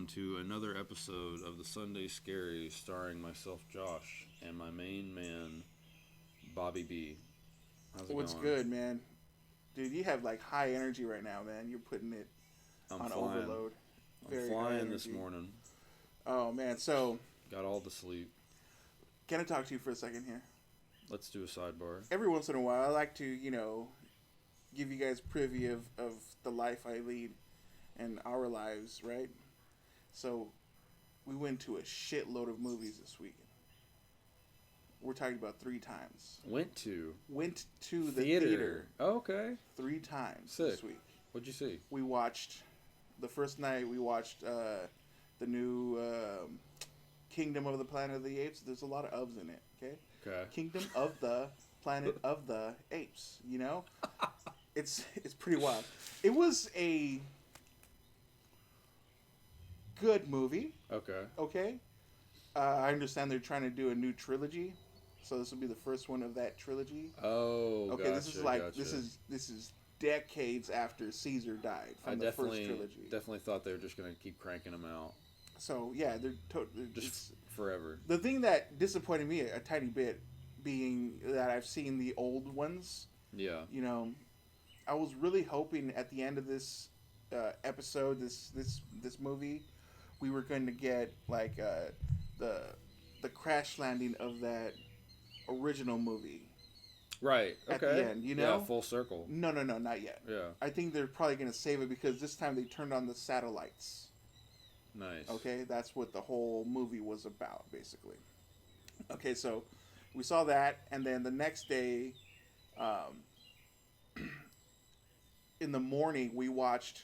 everyone to another episode of the Sunday Scaries starring myself, Josh, and my main man, Bobby B. How's it What's going? good, man? Dude, you have like high energy right now, man. You're putting it I'm on flying. overload. I'm Very high flying this energy. morning. Oh man, so Got all the sleep. can I talk to you for a second here? Let's do a sidebar. Every once in a while, I like to, give you guys privy of the life I lead and our lives, right? So we went to a shitload of movies this weekend. We're talking about 3 times. Went to Went to the theater Oh, okay. 3 times Sick. this week. What'd you see? We watched the first night. We watched the new Kingdom of the Planet of the Apes. There's a lot of ofs in it. Okay. Okay. Kingdom of the Planet of the Apes. You know, it's pretty wild. It was a good movie. Okay. Okay. I understand they're trying to do a new trilogy, so this will be the first one of that trilogy. Oh, Okay, gotcha, this is like gotcha. this is decades after Caesar died from the first trilogy. Definitely thought they were just gonna keep cranking them out So yeah, they're just forever. the thing that disappointed me a tiny bit, being that I've seen the old ones. Yeah. You know, I was really hoping at the end of this episode, this movie, we were going to get like the crash landing of that original movie. Right. At Okay. the end, you know? Yeah. Full circle. No, not yet. Yeah. I think they're probably going to save it because this time they turned on the satellites. Nice. Okay, that's what the whole movie was about, basically. Okay, so we saw that, and then the next day, in the morning, we watched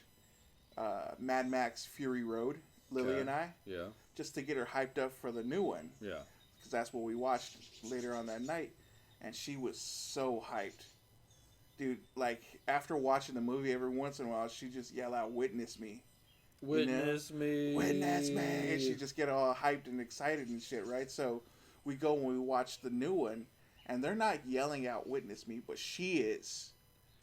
Mad Max Fury Road, Lily Okay. and I, Yeah. just to get her hyped up for the new one, Yeah. because that's what we watched later on that night, and she was so hyped. Dude, like, after watching the movie, every once in a while, she just yell out, "Witness me." Witness me. Witness me. And she just get all hyped and excited and shit, right? So we go and we watch the new one, and they're not yelling out "Witness me," but she is.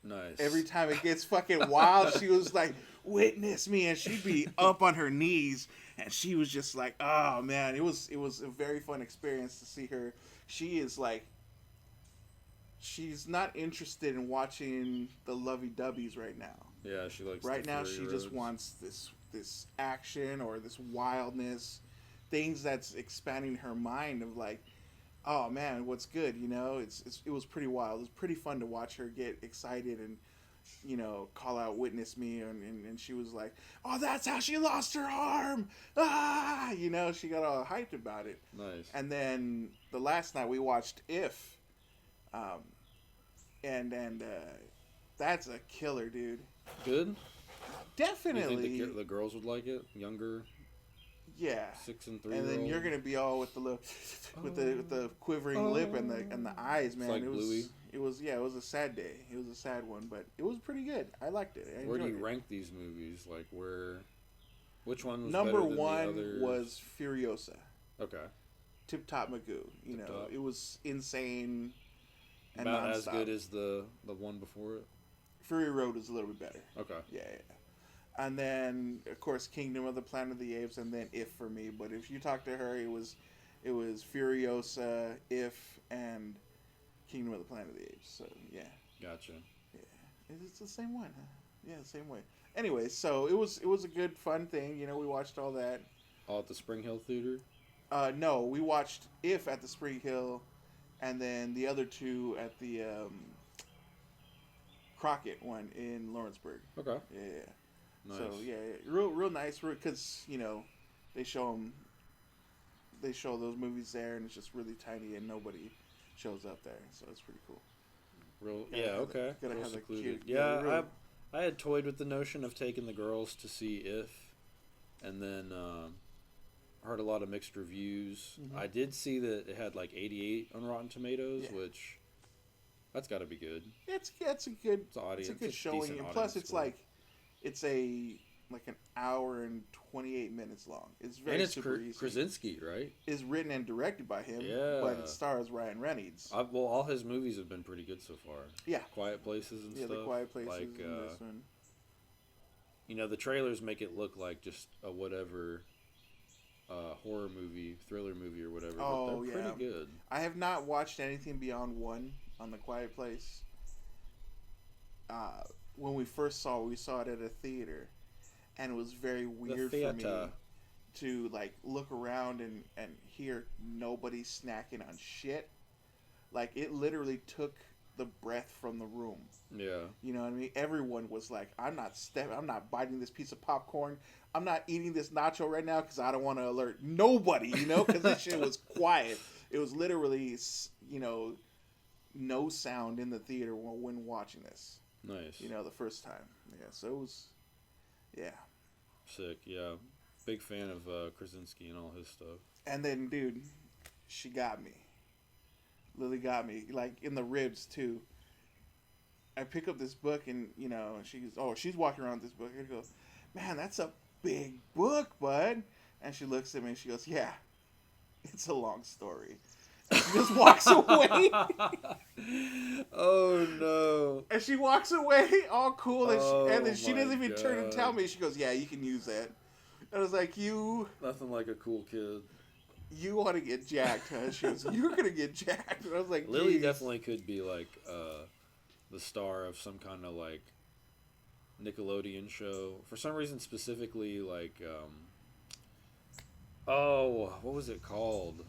Nice. Every time it gets fucking wild, she was like, "Witness me," and she'd be up on her knees, and she was just like, "Oh man," it was a very fun experience to see her. She is like, she's not interested in watching the lovey-dovey's right now. Yeah, she likes. Right the now, furry she roads. just wants this action or this wildness, things that's expanding her mind of like, oh man, what's good? You know, it was pretty wild. It was pretty fun to watch her get excited and, you know, call out "Witness me," and she was like, "Oh, that's how she lost her arm!" Ah, you know, she got all hyped about it. Nice. And then the last night we watched If, and that's a killer, dude. Good. Definitely. You think the girls would like it? Younger, Yeah. 6 and 3. And then you're gonna be all with the with the quivering lip and the eyes, man. like it was Bluey. it was it was a sad day. It was a sad one, but it was pretty good. I liked it. I Where do you enjoyed it. rank these movies? Like which one was Number better than one the others? was Furiosa, Okay. Tip Top Magoo. You Tip know, Top. it was insane and About nonstop. as good as the one before it. Fury Road was a little bit better. Okay. Yeah. And then, of course, Kingdom of the Planet of the Apes, and then If for me. But if you talk to her, it was Furiosa, If, and Kingdom of the Planet of the Apes. So yeah, Gotcha. yeah, it's the same one, huh? Yeah, the same way. Anyway, so it was a good fun thing. You know, we watched all that. All at the Spring Hill Theater. No, we watched If at the Spring Hill, and then the other two at the Crockett one in Lawrenceburg. Okay. Yeah. Nice. So yeah, real nice. Because you know, they show those movies there, and it's just really tiny, and nobody shows up there. So it's pretty cool. Real. Gotta Yeah. have Okay. gotta Real have a secluded. cute- Yeah. real- I had toyed with the notion of taking the girls to see If, and then heard a lot of mixed reviews. Mhm. I did see that it had like 88 on Rotten Tomatoes, Yeah. which that's got to be good. It's a good It's audience. it's a good it's showing, decent and plus audience it's score. like it's like an hour and 28 minutes long. It's very and it's super easy. Krasinski, right? It's written and directed by him, Yeah. but it stars Ryan Reynolds. Well, all his movies have been pretty good so far. Yeah. Quiet Places and Yeah, stuff. The Quiet Places like and this one. the trailers make it look like just a whatever horror movie, thriller movie, or whatever, but Oh they're yeah, pretty good. I have not watched anything beyond one on the Quiet Place. Uh, when we saw it at a theater, and it was very The weird for me theater. to like look around and hear nobody snacking on shit. Like it literally took the breath from the room. Yeah. You know what I mean? Everyone was like, I'm not biting this piece of popcorn. I'm not eating this nacho right now because I don't want to alert nobody, because this shit was quiet. It was literally, no sound in the theater when watching this, Nice. the first time. Yeah, so it was, yeah. Sick. Yeah. Big fan of Krasinski and all his stuff. And then, dude, she got me. Lily got me, like in the ribs too. I pick up this book and she's walking around with this book and I go, man, that's a big book, bud. And she looks at me and she goes, yeah, it's a long story. And she just walks away. Oh no. And she walks away all cool and then she my doesn't even turn and God. tell me. She goes, yeah, you can use that. And I was like, Nothing like a cool kid. you want to get jacked, huh? She goes, you're going to get jacked. And I was like, Lily geez. definitely could be like the star of some kind of like Nickelodeon show. For some reason, specifically like, what was it called?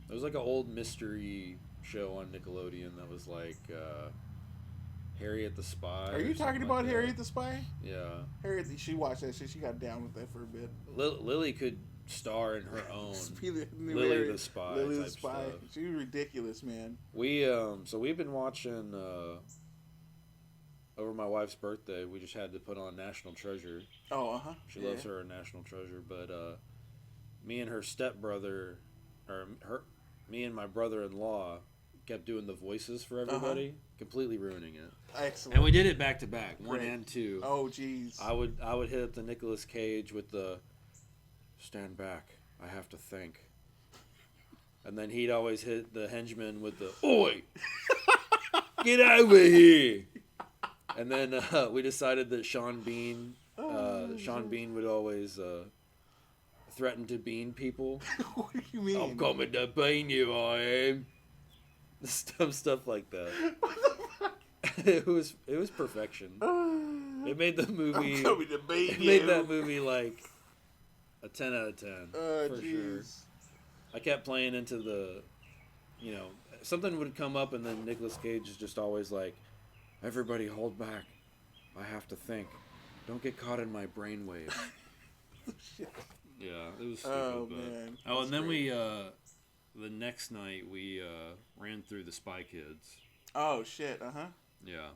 It was like an old mystery show on Nickelodeon that was like Harriet the Spy. Are you talking about Harriet the Spy? Yeah. Harriet, she watched that shit. She got down with that for a bit. Lily could star in her own Lily the Spy Lily type the Spy. stuff. She was ridiculous, man. So we've been watching over my wife's birthday. We just had to put on National Treasure. Oh, uh-huh. She loves her National Treasure, but me and her stepbrother, me and my brother-in-law kept doing the voices for everybody, completely ruining it. Excellent. And we did it back to back, one Great. and two. Oh, jeez. I would hit up the Nicolas Cage with the stand back, I have to think. And then he'd always hit the henchman with the oi, get over here. And then we decided that Sean Bean would always threaten to bean people. What do you mean? I'm coming to bean you, I am. Stuff like that. What the fuck? It was perfection. It made the movie. I'm coming to bean It you. made that movie like a 10 out of 10 for Jeez. sure. I kept playing into the, something would come up and then Nicolas Cage is just always like, everybody hold back. I have to think. Don't get caught in my brainwave. Shit. Yeah, it was stupid. Oh, but... man. Oh, That's and then great. the next night we ran through the Spy Kids. Oh, shit. Uh-huh. Yeah.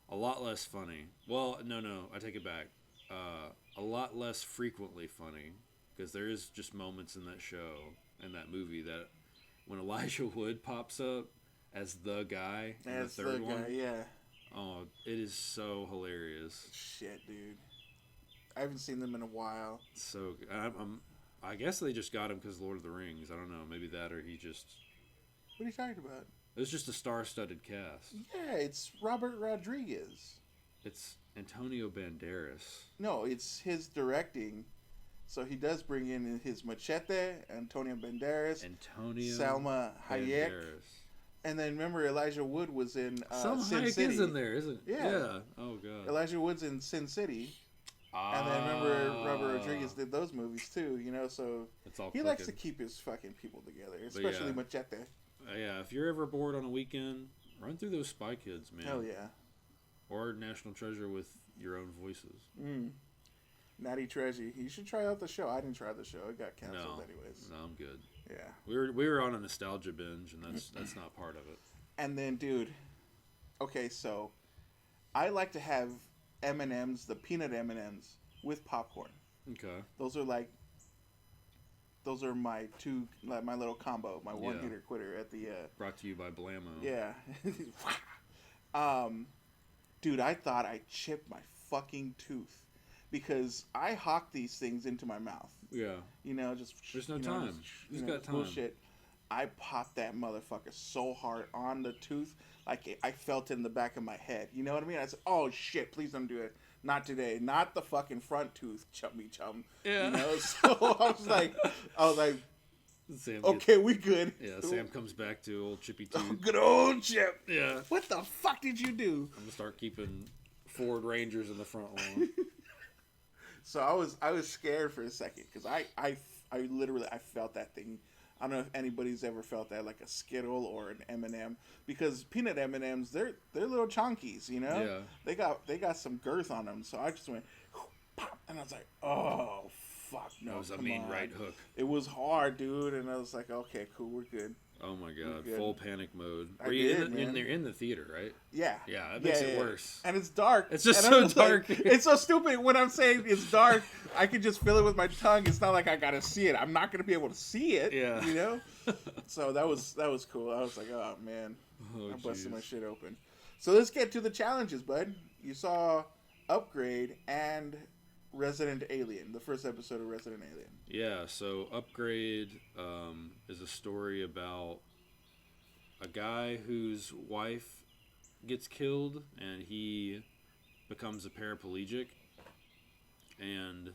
A lot less funny. Well, no, I take it back. A lot less frequently funny, because there is just moments in that show, in that movie, that when Elijah Wood pops up as the guy in That's the third the one, guy, yeah. oh, it is so hilarious. Shit, dude. I haven't seen them in a while. So I guess they just got him because Lord of the Rings. I don't know, maybe that or he just. What are you talking about? It was just a star-studded cast. Yeah, it's Robert Rodriguez. It's Antonio Banderas. No, it's his directing. So he does bring in his Machete, Antonio Banderas, Antonio Salma Hayek. Banderas. And then remember Elijah Wood was in Some Sin Hayek City. is in there, isn't it? Yeah. Oh god. Elijah Wood's in Sin City. And then remember Robert Rodriguez did those movies too, so It's all he likes to clicking. keep his fucking people together, especially yeah. Machete. Yeah, if you're ever bored on a weekend, run through those Spy Kids, man. Hell yeah. Or National Treasure with your own voices. Natty Treasure. You should try out the show. I didn't try the show. It got canceled anyways. No, I'm good. Yeah. We were on a nostalgia binge, and that's not part of it. And then, dude, okay, so I like to have M&Ms, the peanut M&Ms, with popcorn. Okay. Those are my my little combo, my one hitter quitter at the. Brought to you by Blammo. Yeah. Dude, I thought I chipped my fucking tooth because I hawk these things into my mouth. Yeah. Just There's no time. Just got time. Bullshit. I popped that motherfucker so hard on the tooth, like I felt it in the back of my head. You know what I mean? I said, "Oh shit, please don't do it." not today, not the fucking front tooth, chummy chum. Yeah. You know, so I was like, Sam okay, we good. Yeah, Sam comes back to old Chippy Tooth. Oh, good old Chip. Yeah. What the fuck did you do? I'm gonna start keeping Ford Rangers in the front lawn. So I was scared for a second because I literally I felt that thing. I don't know if anybody's ever felt that, like a Skittle or an M&M, because peanut M&Ms they're little chunkies, you know. Yeah. They got some girth on them. So I just went pop, and I was like, oh fuck no. That was a mean right hook. It was hard, dude, and I was like, okay, cool, we're good. Oh my god, full panic mode. They're in the theater, right? Yeah. Yeah, it makes it worse. And it's dark. It's just so dark. Like, it's so stupid. When I'm saying it's dark, I can just feel it with my tongue. It's not like I gotta see it. I'm not gonna be able to see it. Yeah. You know? So that was cool. I was like, oh man. I busted my shit open. So let's get to the challenges, bud. You saw Upgrade and Resident Alien, the first episode of Resident Alien. Yeah, so Upgrade is a story about a guy whose wife gets killed and he becomes a paraplegic. And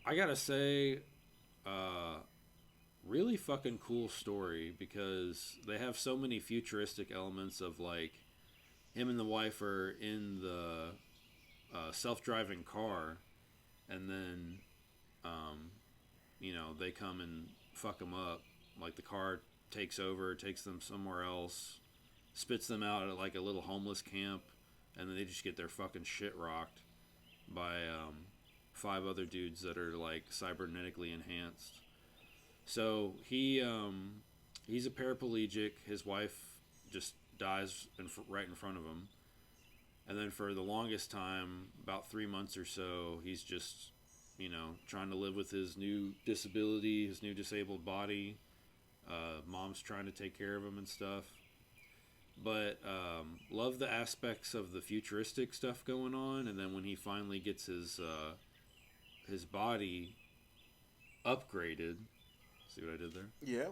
I gotta say, really fucking cool story because they have so many futuristic elements of like him and the wife are in the self-driving car, and then they come and fuck them up. Like the car takes over, takes them somewhere else, spits them out at like a little homeless camp, and then they just get their fucking shit rocked by 5 other dudes that are like cybernetically enhanced. So he's a paraplegic. His wife just dies right in front of him. And then for the longest time, about 3 months or so, he's just, trying to live with his new disability, his new disabled body. Mom's trying to take care of him and stuff. But love the aspects of the futuristic stuff going on. And then when he finally gets his body upgraded, see what I did there? Yeah.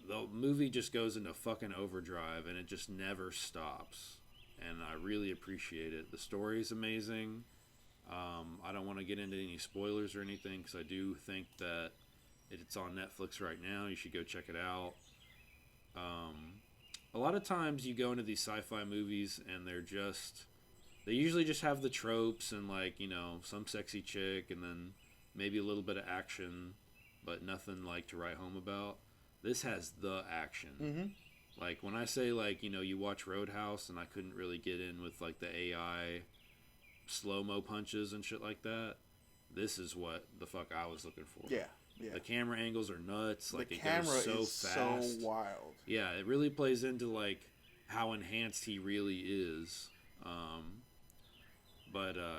The movie just goes into fucking overdrive and it just never stops, and I really appreciate it. The story is amazing. I don't want to get into any spoilers or anything because I do think that it's on Netflix right now. You should go check it out. A lot of times you go into these sci-fi movies and they usually just have the tropes and like, some sexy chick and then maybe a little bit of action, but nothing like to write home about. This has the action. Mm-hmm. Like when I say like, you watch Roadhouse and I couldn't really get in with like the AI slow-mo punches and shit like that. This is what the fuck I was looking for. Yeah. Yeah. The camera angles are nuts. Like it goes so is fast. So wild. Yeah, it really plays into like how enhanced he really is.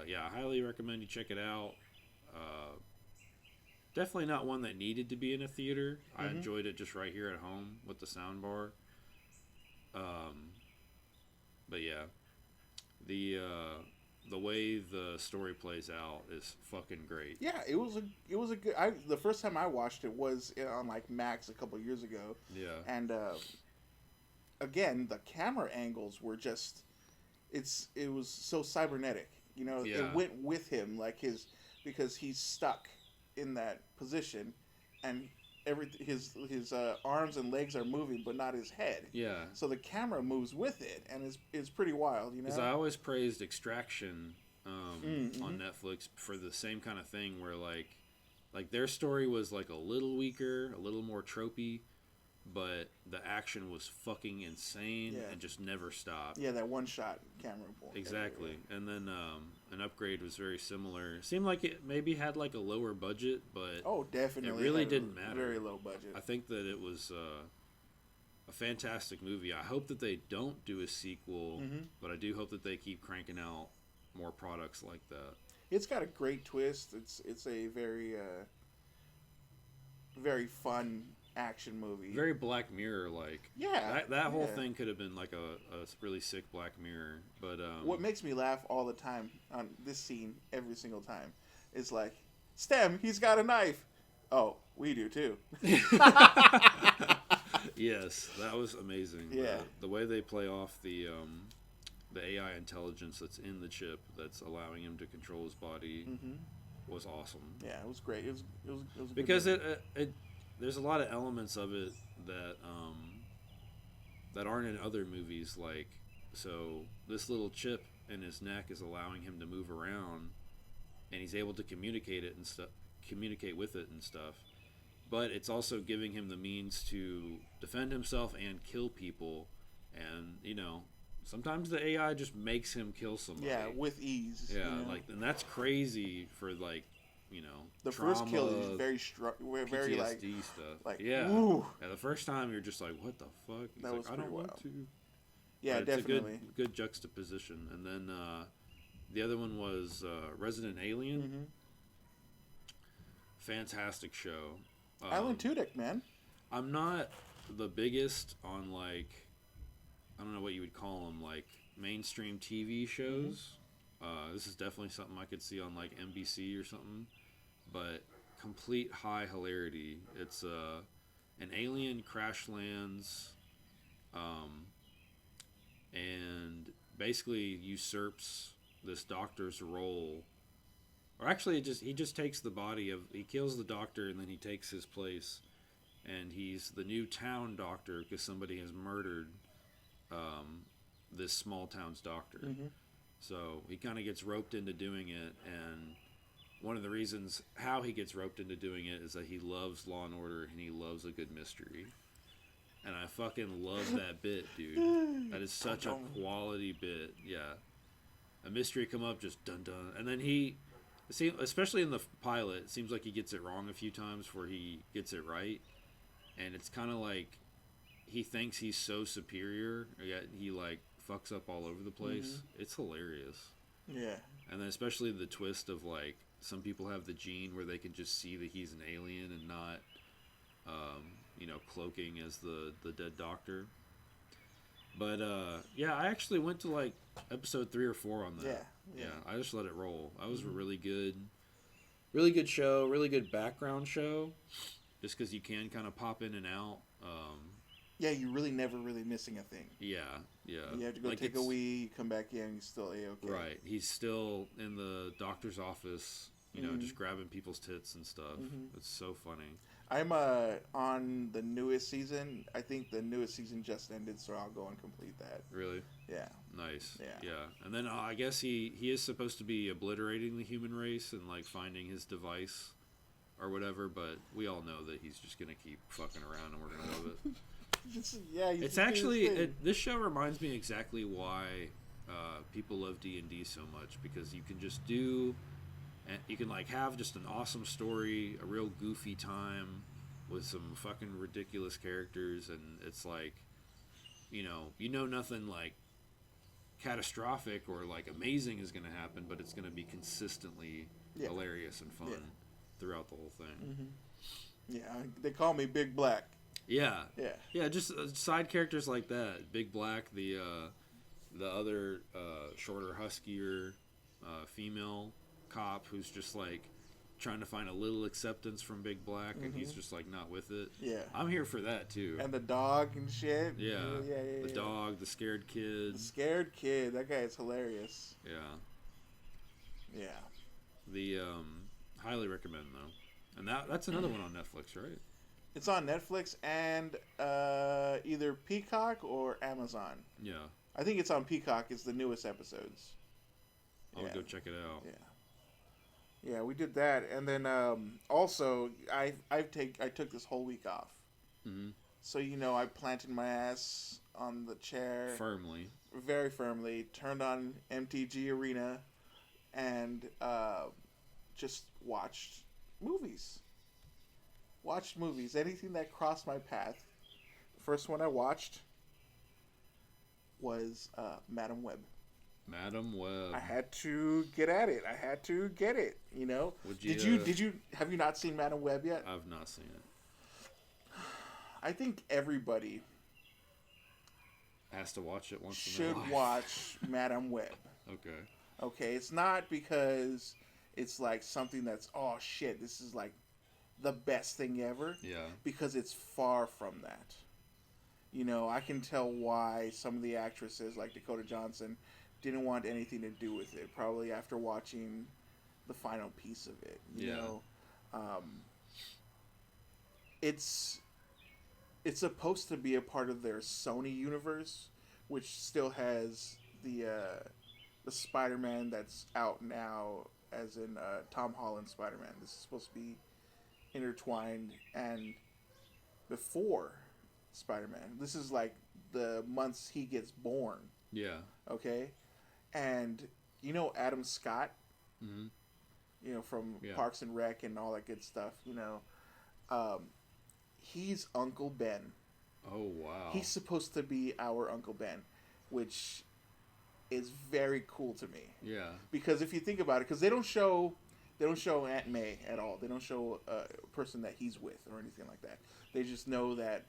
Yeah, I highly recommend you check it out. Definitely not one that needed to be in a theater. Mm-hmm. I enjoyed it just right here at home with the sound bar. But yeah, the way the story plays out is fucking great. Yeah, it was a good. The first time I watched it was on like Max a couple of years ago. Yeah, and again, the camera angles were just it was so cybernetic. Yeah. It went with him because he's stuck in that position, and his arms and legs are moving, but not his head. Yeah. So the camera moves with it, and it's pretty wild, Because I always praised Extraction on Netflix for the same kind of thing, where like their story was like a little weaker, a little more tropey, but the action was fucking insane and just never stopped. Yeah, that one shot camera. Exactly. And then an Upgrade was very similar. It seemed like it maybe had like a lower budget, but definitely it really didn't matter. Very low budget. I think that it was a fantastic movie. I hope that they don't do a sequel, but I do hope that they keep cranking out more products like that. It's got a great twist. It's a very very fun action movie. Very Black Mirror like. Yeah. That whole thing could have been like a really sick Black Mirror. But what makes me laugh all the time on this scene every single time is like, Stem, he's got a knife. Oh, we do too. Yes, that was amazing. Yeah. The way they play off the the AI intelligence that's in the chip that's allowing him to control his body Mm-hmm. was awesome. Yeah, it was great. It was a good Because movie. it there's a lot of elements of it that that aren't in other movies. Like, so this little chip in his neck is allowing him to move around, and he's able to communicate with it and stuff. But it's also giving him the means to defend himself and kill people. And sometimes the AI just makes him kill somebody. Yeah, with ease. Yeah, You know? like, and that's crazy for, like, The trauma, first kill is very very like PTSD stuff. like Yeah. ooh. Yeah, the first time you're just like, what the fuck? He's That like, was I don't pretty want wild. to. Yeah, But it's definitely. a good juxtaposition. And then the other one was Resident Alien. Mm-hmm. Fantastic show. Alan Tudyk, man. I'm not the biggest on, like, I don't know what you would call them, like mainstream TV shows. This is definitely something I could see on, like, NBC or something. But complete high hilarity. It's an alien crash lands, and basically usurps this doctor's role. Or actually, he just takes the body of, he kills the doctor and then he takes his place, and he's the new town doctor because somebody has murdered this small town's doctor. Mm-hmm. So he kind of gets roped into doing it, and one of the reasons how he gets roped into doing it is that he loves Law and Order and he loves a good mystery. And I fucking love that bit, dude. That is such a quality bit. Yeah. A mystery come up, just dun dun. And then especially in the pilot, it seems like he gets it wrong a few times before he gets it right. And it's kind of like he thinks he's so superior, yet he, like, fucks up all over the place. Mm-hmm. It's hilarious. Yeah. And then especially the twist of, like, some people have the gene where they can just see that he's an alien and not, cloaking as the dead doctor. But, yeah, I actually went to, like, episode 3 or 4 on that. Yeah, I just let it roll. That was a really good show, really good background show, just because you can kind of pop in and out. Yeah, you're really never really missing a thing. Yeah. You have to go, like, take a wee, you come back in, you're still A-okay. Right. He's still in the doctor's office, just grabbing people's tits and stuff. Mm-hmm. It's so funny. I'm on the newest season. I think the newest season just ended, so I'll go and complete that. Really? Yeah. Nice. Yeah. And then I guess he is supposed to be obliterating the human race and, like, finding his device or whatever, but we all know that he's just going to keep fucking around and we're going to love it. It's actually this show reminds me exactly why people love D&D so much, because you can just do, and you can, like, have just an awesome story, a real goofy time with some fucking ridiculous characters, and it's like, nothing like catastrophic or, like, amazing is going to happen, but it's going to be consistently hilarious and fun throughout the whole thing. Mm-hmm. Yeah, they call me Big Black. Yeah, just side characters like that. Big Black, the other shorter, huskier female cop who's just, like, trying to find a little acceptance from Big Black, and he's just, like, not with it. Yeah, I'm here for that too. And the dog and shit. Yeah. The dog, the scared kid. The scared kid. That guy is hilarious. Yeah. The highly recommend though, and that's another one on Netflix, right? It's on Netflix and either Peacock or Amazon. Yeah. I think it's on Peacock. It's the newest episodes. I'll go check it out. Yeah, we did that, and then also I took this whole week off. Mm-hmm. So I planted my ass on the chair firmly, very firmly. Turned on MTG Arena, and just watched movies. Anything that crossed my path. First one I watched was Madam Web. Madam Web. I had to get at it. I had to get it. Have you not seen Madam Web yet? I've not seen it. I think everybody has to watch it once. Should watch Madam Web. Okay. It's not because it's like something that's, oh shit, this is like the best thing ever. Yeah. Because it's far from that. I can tell why some of the actresses like Dakota Johnson, didn't want anything to do with it. Probably after watching the final piece of it, you Yeah. know, um, it's it's supposed to be a part of their Sony universe, which still has the Spider-Man that's out now, as in Tom Holland Spider-Man. This is supposed to be intertwined and before Spider-Man. This is like the months he gets born. Yeah. Okay, and you know Adam Scott, Mm-hmm. from Yeah. Parks and Rec and all that good stuff. Um, he's Uncle Ben. Oh wow. He's supposed to be our Uncle Ben, which is very cool to me. Yeah. Because if you think about it, because they don't show Aunt May at all. They don't show a person that he's with or anything like that. They just know that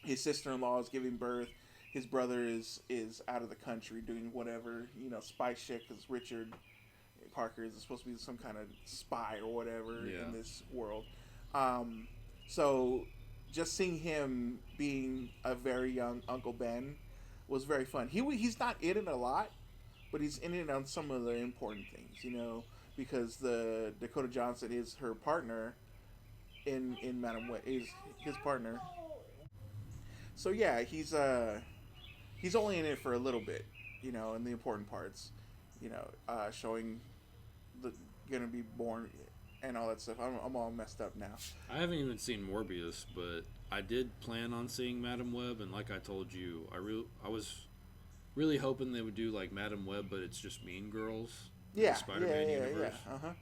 his sister-in-law is giving birth. His brother is out of the country doing whatever, spy shit. Because Richard Parker is supposed to be some kind of spy or whatever Yeah. in this world. Um, so just seeing him being a very young Uncle Ben was very fun. He's not in it a lot, but he's in it on some of the important things, because the Dakota Johnson is her partner in Madam Web, is his partner. So yeah, he's only in it for a little bit, in the important parts, showing the gonna be born and all that stuff. I'm all messed up now. I haven't even seen Morbius, but I did plan on seeing Madam Web, and like I told you, I was really hoping they would do like Madam Web, but it's just Mean Girls in the Yeah, Spider-Man universe. Uh huh.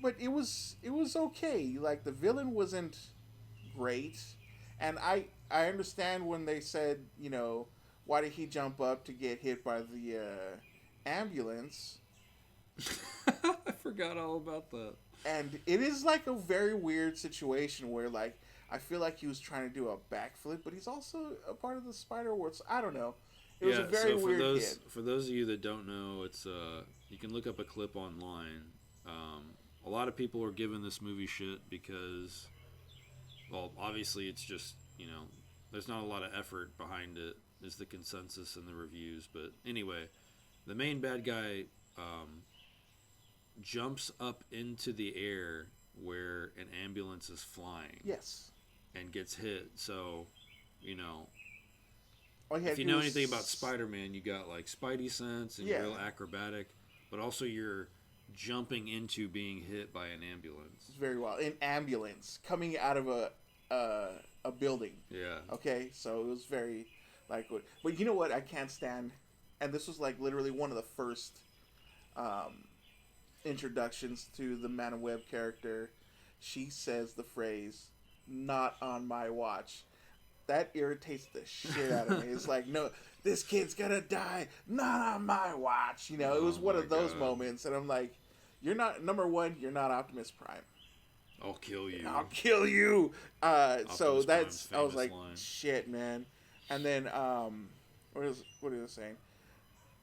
But it was okay. Like the villain wasn't great, and I understand when they said, why did he jump up to get hit by the ambulance? I forgot all about that. And it is like a very weird situation where like I feel like he was trying to do a backflip, but he's also a part of the Spider Wars. I don't know. It was a Yeah, very so weird kid. for those of you that don't know, it's you can look up a clip online. A lot of people are giving this movie shit because, well, obviously it's just there's not a lot of effort behind it. Is the consensus in the reviews, but anyway, the main bad guy jumps up into the air where an ambulance is flying Yes. and gets hit. So, you know, All he had if to you do know was anything about Spider-Man, you got like Spidey sense and Yeah. you're real acrobatic, but also you're jumping into being hit by an ambulance. very well. An ambulance coming out of a building. Yeah. Okay, so it was very like what. But you know what? I can't stand, and this was like literally one of the first um, introductions to the Madam Web character. She says the phrase "not on my watch." That irritates the shit out of me. It's like, no, this kid's gonna die, not on my watch. It was Oh one my of those God. moments, and I'm like, you're not number one. You're not Optimus Prime. I'll kill you. I'll kill you. So Optimus that's Prime's I was famous like, line. shit, man. And then what is it saying?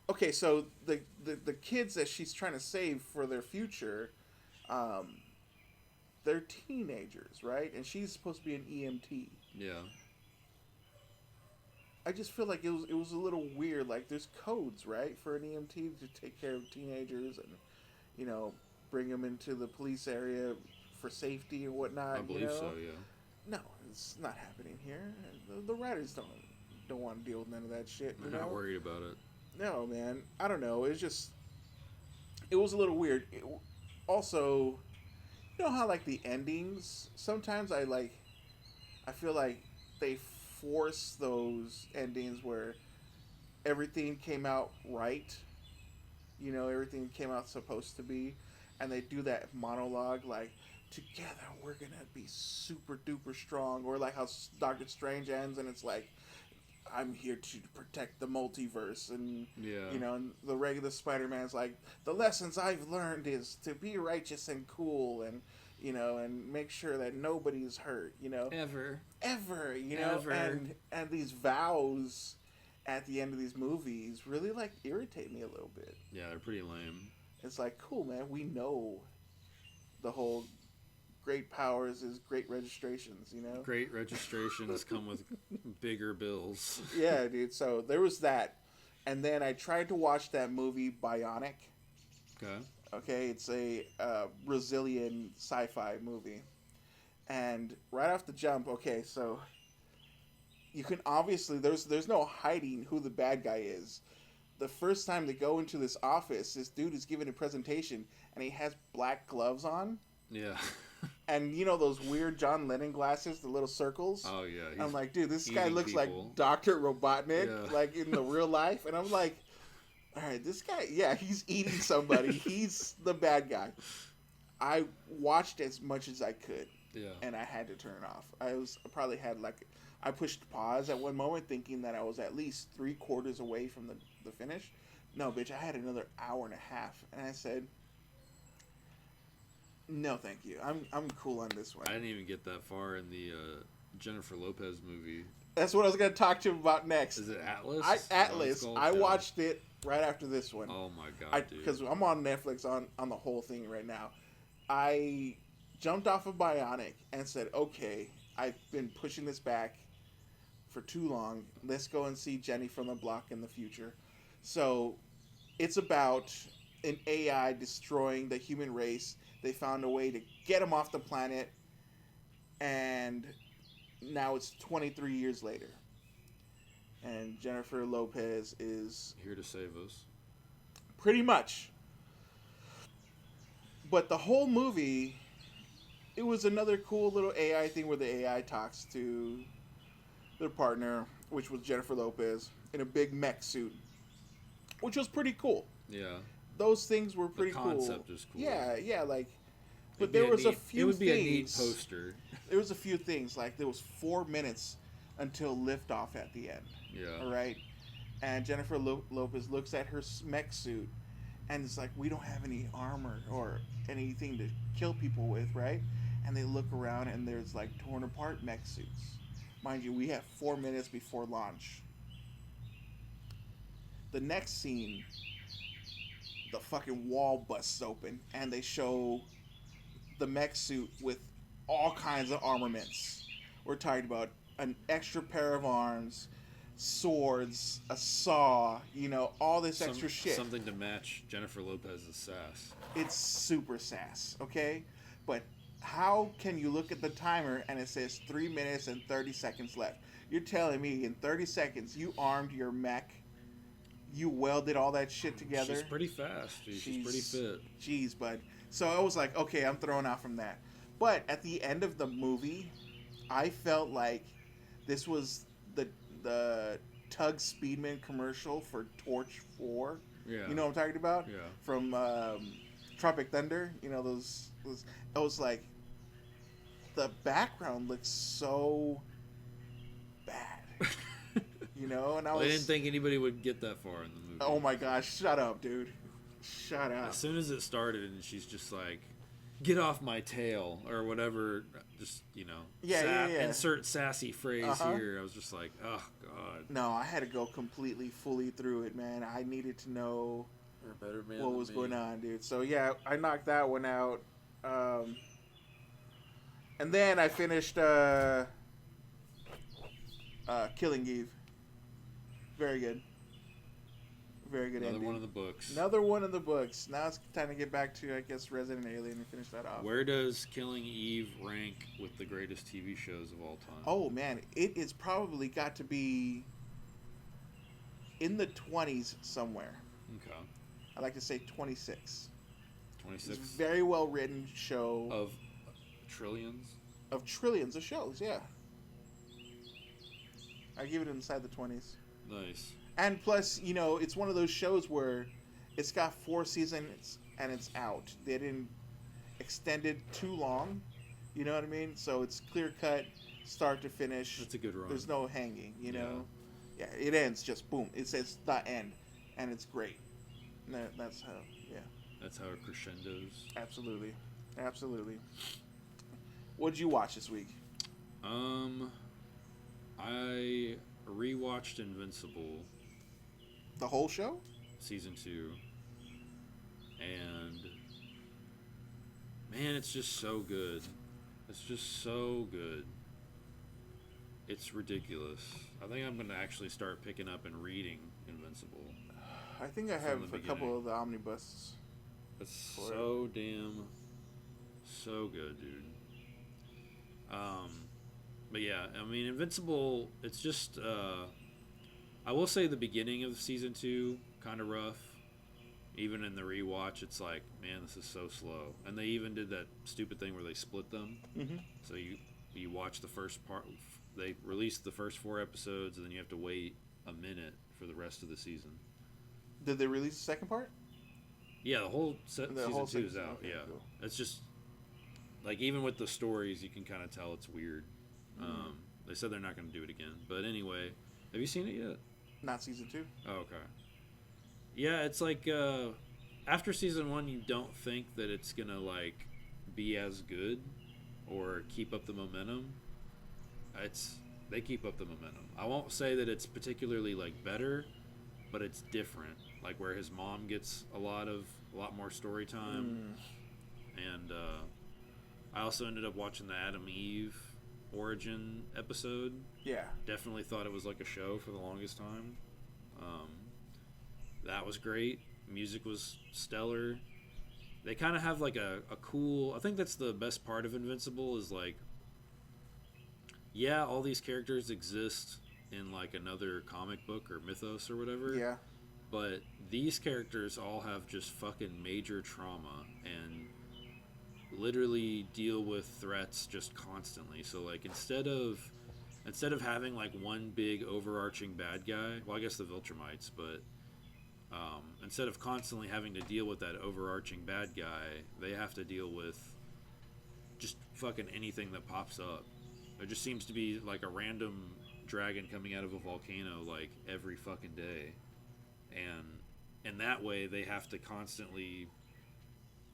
Okay, so the kids that she's trying to save for their future, um, they're teenagers, right? And she's supposed to be an EMT. Yeah. I just feel like it was a little weird. Like there's codes, right, for an EMT to take care of teenagers and you know bring them into the police area for safety and whatnot. I believe so, yeah. No, it's not happening here. The writers don't want to deal with none of that shit. I'm not worried about it. No, man. I don't know. It was a little weird. Also, you know how like the endings. Sometimes I feel like they force those endings where everything came out right. Everything came out supposed to be, and they do that monologue like together we're gonna be super duper strong, or like how Doctor Strange ends and it's like I'm here to protect the multiverse, and Yeah. and the regular Spider-Man's like the lessons I've learned is to be righteous and cool, and and make sure that nobody's hurt, Ever. ever, Ever. and these vows at the end of these movies really like irritate me a little bit. Yeah, they're pretty lame. It's like, cool, man, we know the whole great powers is great registrations. Great registrations come with bigger bills. Yeah, dude. So there was that, And then I tried to watch that movie Bionic. Okay. Okay, it's a Brazilian sci-fi movie. And right off the jump, okay, so you can obviously there's no hiding who the bad guy is. The first time they go into this office, this dude is giving a presentation and he has black gloves on. Yeah. And you know those weird John Lennon glasses, the little circles? Oh yeah. I'm like, dude, this guy eating looks people. like Dr. Robotnik, Yeah. like in the real life. And I'm like, all right, this guy, yeah, he's eating somebody. He's the bad guy. I watched as much as I could. Yeah. And I had to turn it off. I probably had like, I pushed pause at one moment thinking that I was at least 3/4 away from the finish. No, bitch, I had another hour and a half. And I said, no, thank you. I'm cool on this one. I didn't even get that far in the Jennifer Lopez movie. That's what I was going to talk to you about next. Is it Atlas? Atlas. Oh, I watched it right after this one. Oh my god, dude. Because I'm on Netflix on the whole thing right now. I jumped off of Bionic and said, okay, I've been pushing this back for too long. Let's go and see Jenny from the Block in the future. So it's about an AI destroying the human race. They found a way to get him off the planet, and now it's 23 years later. And Jennifer Lopez is here to save us. pretty much. But the whole movie, it was another cool little AI thing where the AI talks to their partner, which was Jennifer Lopez, in a big mech suit, which was pretty cool. Yeah. Those things were pretty cool. The concept is cool. Yeah, like, but there was a few things. It would be a neat poster. There was a few things, like there was 4 minutes until liftoff at the end. Yeah. All right, and Jennifer Lopez looks at her mech suit, and it's like, we don't have any armor or anything to kill people with, right? And they look around, and there's like torn apart mech suits. Mind you, we have 4 minutes before launch. The next scene, the fucking wall busts open, and they show the mech suit with all kinds of armaments. We're talking about an extra pair of arms, swords, a saw, you know, all this extra shit. Something to match Jennifer Lopez's sass. It's super sass, okay? But how can you look at the timer and it says 3 minutes and 30 seconds left? You're telling me in 30 seconds you armed your mech, you welded all that shit together? She's pretty fast, dude. She's pretty fit. Jeez, bud. So I was like, okay, I'm thrown out from that. But at the end of the movie, I felt like this was the Tug Speedman commercial for Torch 4. Yeah. You know what I'm talking about? Yeah. From Tropic Thunder. You know, those I was like, the background looks so bad. You know, and I Oh my gosh, shut up, dude. Shut up. As soon as it started and she's just like, get off my tail or whatever, just, you know, yeah. insert sassy phrase here. I was just like, oh god. No, I had to go completely fully through it, man. I needed to know what was going on, dude. So yeah, I knocked that one out. And then I finished Killing Eve. Very good. Very good ending. Another one of the books. Another one of the books. Now it's time to get back to, I guess, Resident Alien and finish that off. Where does Killing Eve rank with the greatest TV shows of all time? Oh, man. It is probably got to be in the 20s somewhere. Okay. I like to say 26. 26? It's a very well written show. Of trillions? Of trillions of shows, yeah. I give it inside the 20s. Nice. And plus, you know, it's one of those shows where it's got 4 seasons and it's out. They didn't extend it too long. You know what I mean? So it's clear cut, start to finish. That's a good run. There's no hanging, you know? Yeah, it ends just boom. It says the end. And it's great. That's how, yeah. That's how it crescendos. Absolutely. Absolutely. What did you watch this week? I rewatched Invincible. The whole show? Season 2. And man, it's just so good. It's just so good. It's ridiculous. I think I'm going to actually start picking up and reading Invincible. Invincible. I think I have a couple of the omnibuses. It's so damn, so good, dude. But yeah, I mean, Invincible. It's just. I will say the beginning of season 2 kind of rough. Even in the rewatch, it's like, man, this is so slow. And they even did that stupid thing where they split them. Mm-hmm. So you watch the first part. They released the first 4 episodes, and then you have to wait a minute for the rest of the season. Did they release the second part? Yeah, the whole season 2 is out. Okay, yeah, cool. It's just like even with the stories, you can kind of tell it's weird. They said they're not going to do it again. But anyway, have you seen it yet? Not season 2. Oh, okay. Yeah, it's like after season 1, you don't think that it's gonna like be as good or keep up the momentum. They keep up the momentum. I won't say that it's particularly like better, but it's different. Like where his mom gets a lot more story time, and I also ended up watching the Adam Eve origin episode. Yeah. Definitely thought it was like a show for the longest time. That was great. Music was stellar. They kind of have like a cool. I think that's the best part of Invincible is like, yeah, all these characters exist in like another comic book or mythos or whatever. Yeah. But these characters all have just fucking major trauma and literally deal with threats just constantly. So like instead of having like one big overarching bad guy, well I guess the Viltrumites, but instead of constantly having to deal with that overarching bad guy, they have to deal with just fucking anything that pops up. There just seems to be like a random dragon coming out of a volcano like every fucking day, and in that way they have to constantly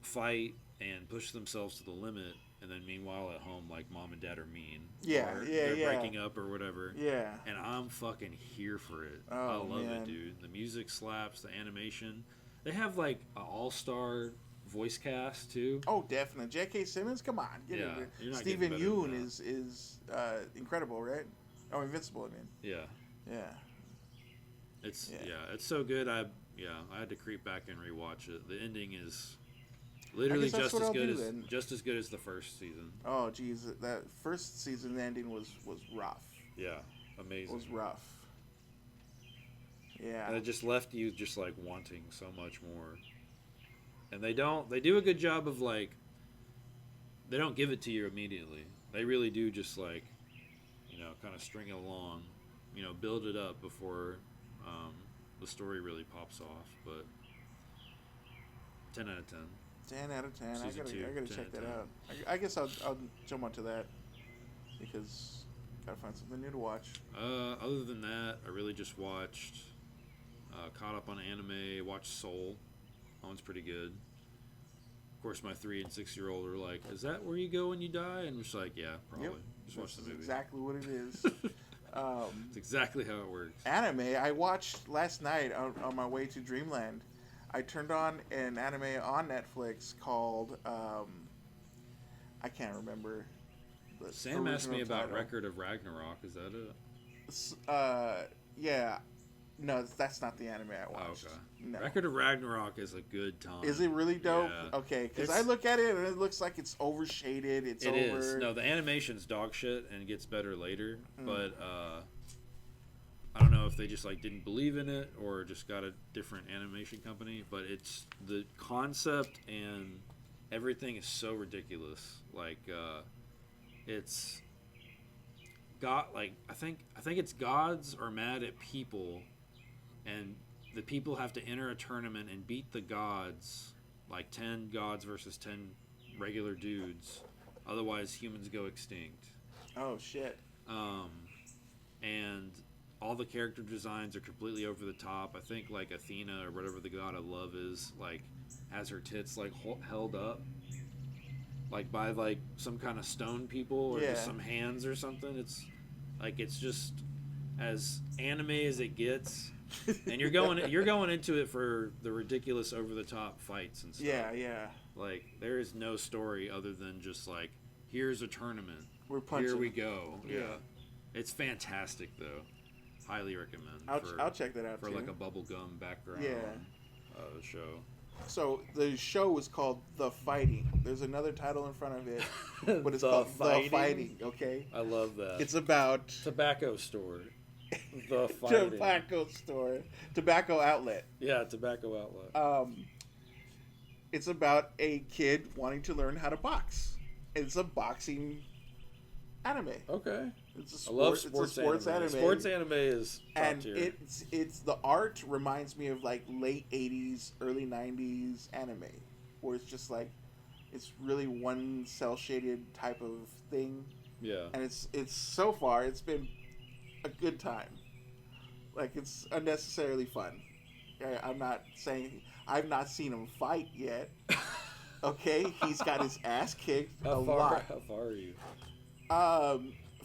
fight and push themselves to the limit. And then meanwhile at home, like mom and dad are mean. Or they're breaking up or whatever. Yeah. And I'm fucking here for it. Oh, I love man. it, dude. The music slaps, the animation. They have like an all-star voice cast too. Oh, definitely. J.K. Simmons, come on, get in there. Stephen Yeun is incredible, right? Oh, Invincible, I mean. Yeah. Yeah. It's so good. I had to creep back and rewatch it. The ending is literally just as good as the first season. Oh, geez, that first season ending was rough. Yeah, amazing. It was rough. Yeah. And it just left you just like wanting so much more. And they do a good job of like, they don't give it to you immediately. They really do just like, kind of string it along, build it up before the story really pops off. But 10 out of 10. 10 out of 10. I gotta check that 10. out. I guess I'll jump onto that because gotta find something new to watch. Other than that, I really just watched, caught up on anime, watched Soul. That one's pretty good. Of course, my 3 and 6-year-old are like, "Is that where you go when you die?" And we're just like, "Yeah, probably." Yep. Just watch the movie. Exactly what it is. It's exactly how it works. Anime. I watched last night on my way to Dreamland. I turned on an anime on Netflix called I can't remember. Sam asked me about title. Record of Ragnarok. Is that it? Yeah. No, that's not the anime I watched. Oh, okay. No. Record of Ragnarok is a good time. Is it really dope? Yeah. Okay, because I look at it and it looks like it's overshaded. It is. No, the animation's dog shit and it gets better later. But I don't know if they just like didn't believe in it or just got a different animation company. But it's the concept and everything is so ridiculous. Like it's God. Like I think it's gods are mad at people, and the people have to enter a tournament and beat the gods, like 10 gods versus 10 regular dudes. Otherwise, humans go extinct. Oh, shit. And all the character designs are completely over the top. I think, like, Athena, or whatever the god of love is, like, has her tits, like, held up. Like, by, like, some kind of stone people or just some hands or something. It's, like, it's just as anime as it gets. And you're going into it for the ridiculous over the top fights and stuff. Yeah. Like there is no story other than just like here's a tournament. We're punching. Here we go. Yeah. It's fantastic though. highly recommend. I'll check that out for too. like a bubblegum background. Show. So the show is called The Fighting. There's another title in front of it, but it's The called Fighting? The Fighting. Okay. I love that. It's about Tobacco store. The Fighting. tobacco store, tobacco outlet. Yeah, tobacco outlet. It's about a kid wanting to learn how to box. It's a boxing anime. Okay. It's a I love sports anime. Sports anime is top And tier. it's the art reminds me of like late 80s, early 90s anime, where it's just like it's really one cell shaded type of thing. Yeah. And it's so far it's been a good time. Like it's unnecessarily fun. I'm not saying I've not seen him fight yet. Okay, he's got his ass kicked a lot. How far are you?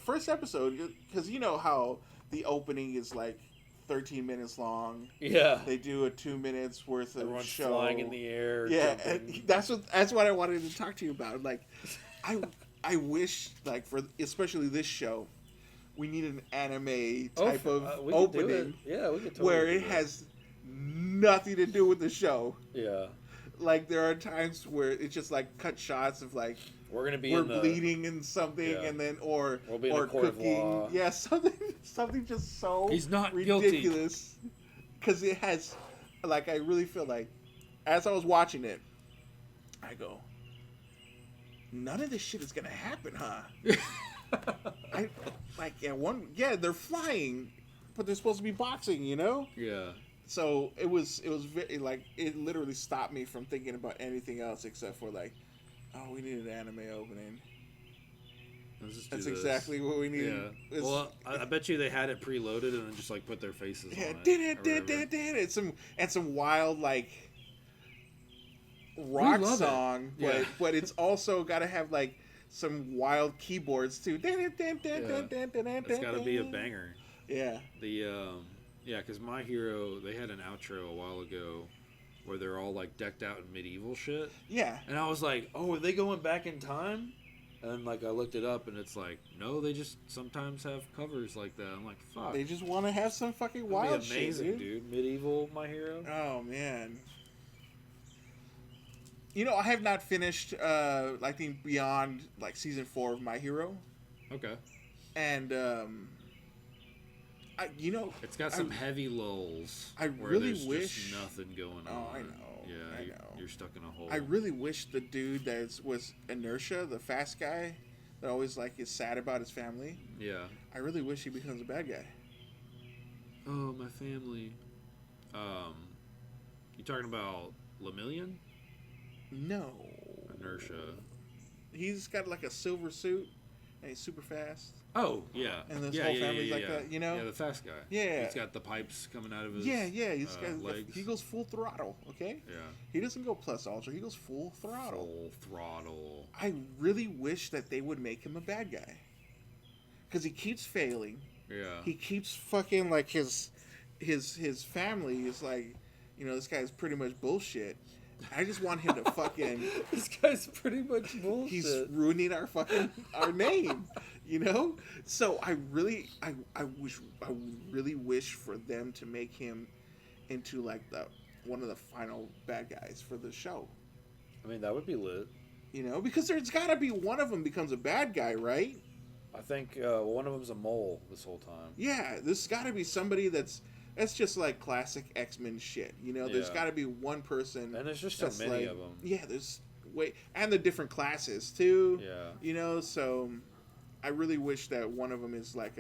First episode, because you know how the opening is like 13 minutes long. Yeah. They do a 2 minutes worth of Everyone's show. flying in the air. Yeah, jumping. and that's what I wanted to talk to you about. Like, I wish like for especially this show, we need an anime type of we could do opening. it. Yeah, we could totally where do it has nothing to do with the show. Yeah. Like there are times where it's just like cut shots of like we're bleeding in something, yeah. and then or we'll be in a court cooking. of law. Yeah, something just so He's not ridiculous. Because it has, like, I really feel like, as I was watching it, I go, none of this shit is gonna happen, huh? they're flying, but they're supposed to be boxing, you know? Yeah. So it was very, like, it literally stopped me from thinking about anything else except for like, oh, we need an anime opening. That's exactly what we needed. Yeah. Well, I bet you they had it preloaded and then just like put their faces on it. And some wild like rock song, but it's also got to have like some wild keyboards too. It's got to be a banger. Yeah. Because My Hero, they had an outro a while ago where they're all like decked out in medieval shit. Yeah. And I was like, oh, are they going back in time? And then like I looked it up and it's like, no, they just sometimes have covers like that. I'm like, fuck. They just want to have some fucking wild shit. Amazing, dude. Medieval My Hero. Oh man. You know, I have not finished I think beyond like season 4 of My Hero. Okay. And it's got some heavy lulls. I really wish just nothing going on. Oh, I know. Yeah, I know. You're stuck in a hole. I really wish the dude that was Inertia, the fast guy that always like is sad about his family. Yeah. I really wish he becomes a bad guy. Oh, my family. You talking about Lemillion? No. Inertia. He's got like a silver suit and he's super fast. Oh, yeah. And this whole family's like that, you know? Yeah, the fast guy. Yeah. He's got the pipes coming out of his he's got legs. he goes full throttle, okay? Yeah. He doesn't go plus ultra, he goes full throttle. Full throttle. I really wish that they would make him a bad guy. Because he keeps failing. Yeah. He keeps fucking like his family is like, you know, this guy's pretty much bullshit. I just want him to fucking. This guy's pretty much bullshit. He's ruining our name, you know. So I really wish for them to make him into like one of the final bad guys for the show. I mean, that would be lit. You know, because there's got to be one of them becomes a bad guy, right? I think one of them's a mole this whole time. Yeah, there's got to be somebody that's just like classic X-Men shit. You know, there's got to be one person. And there's just so many of them. Yeah, there's and the different classes too. Yeah. You know, so I really wish that one of them is like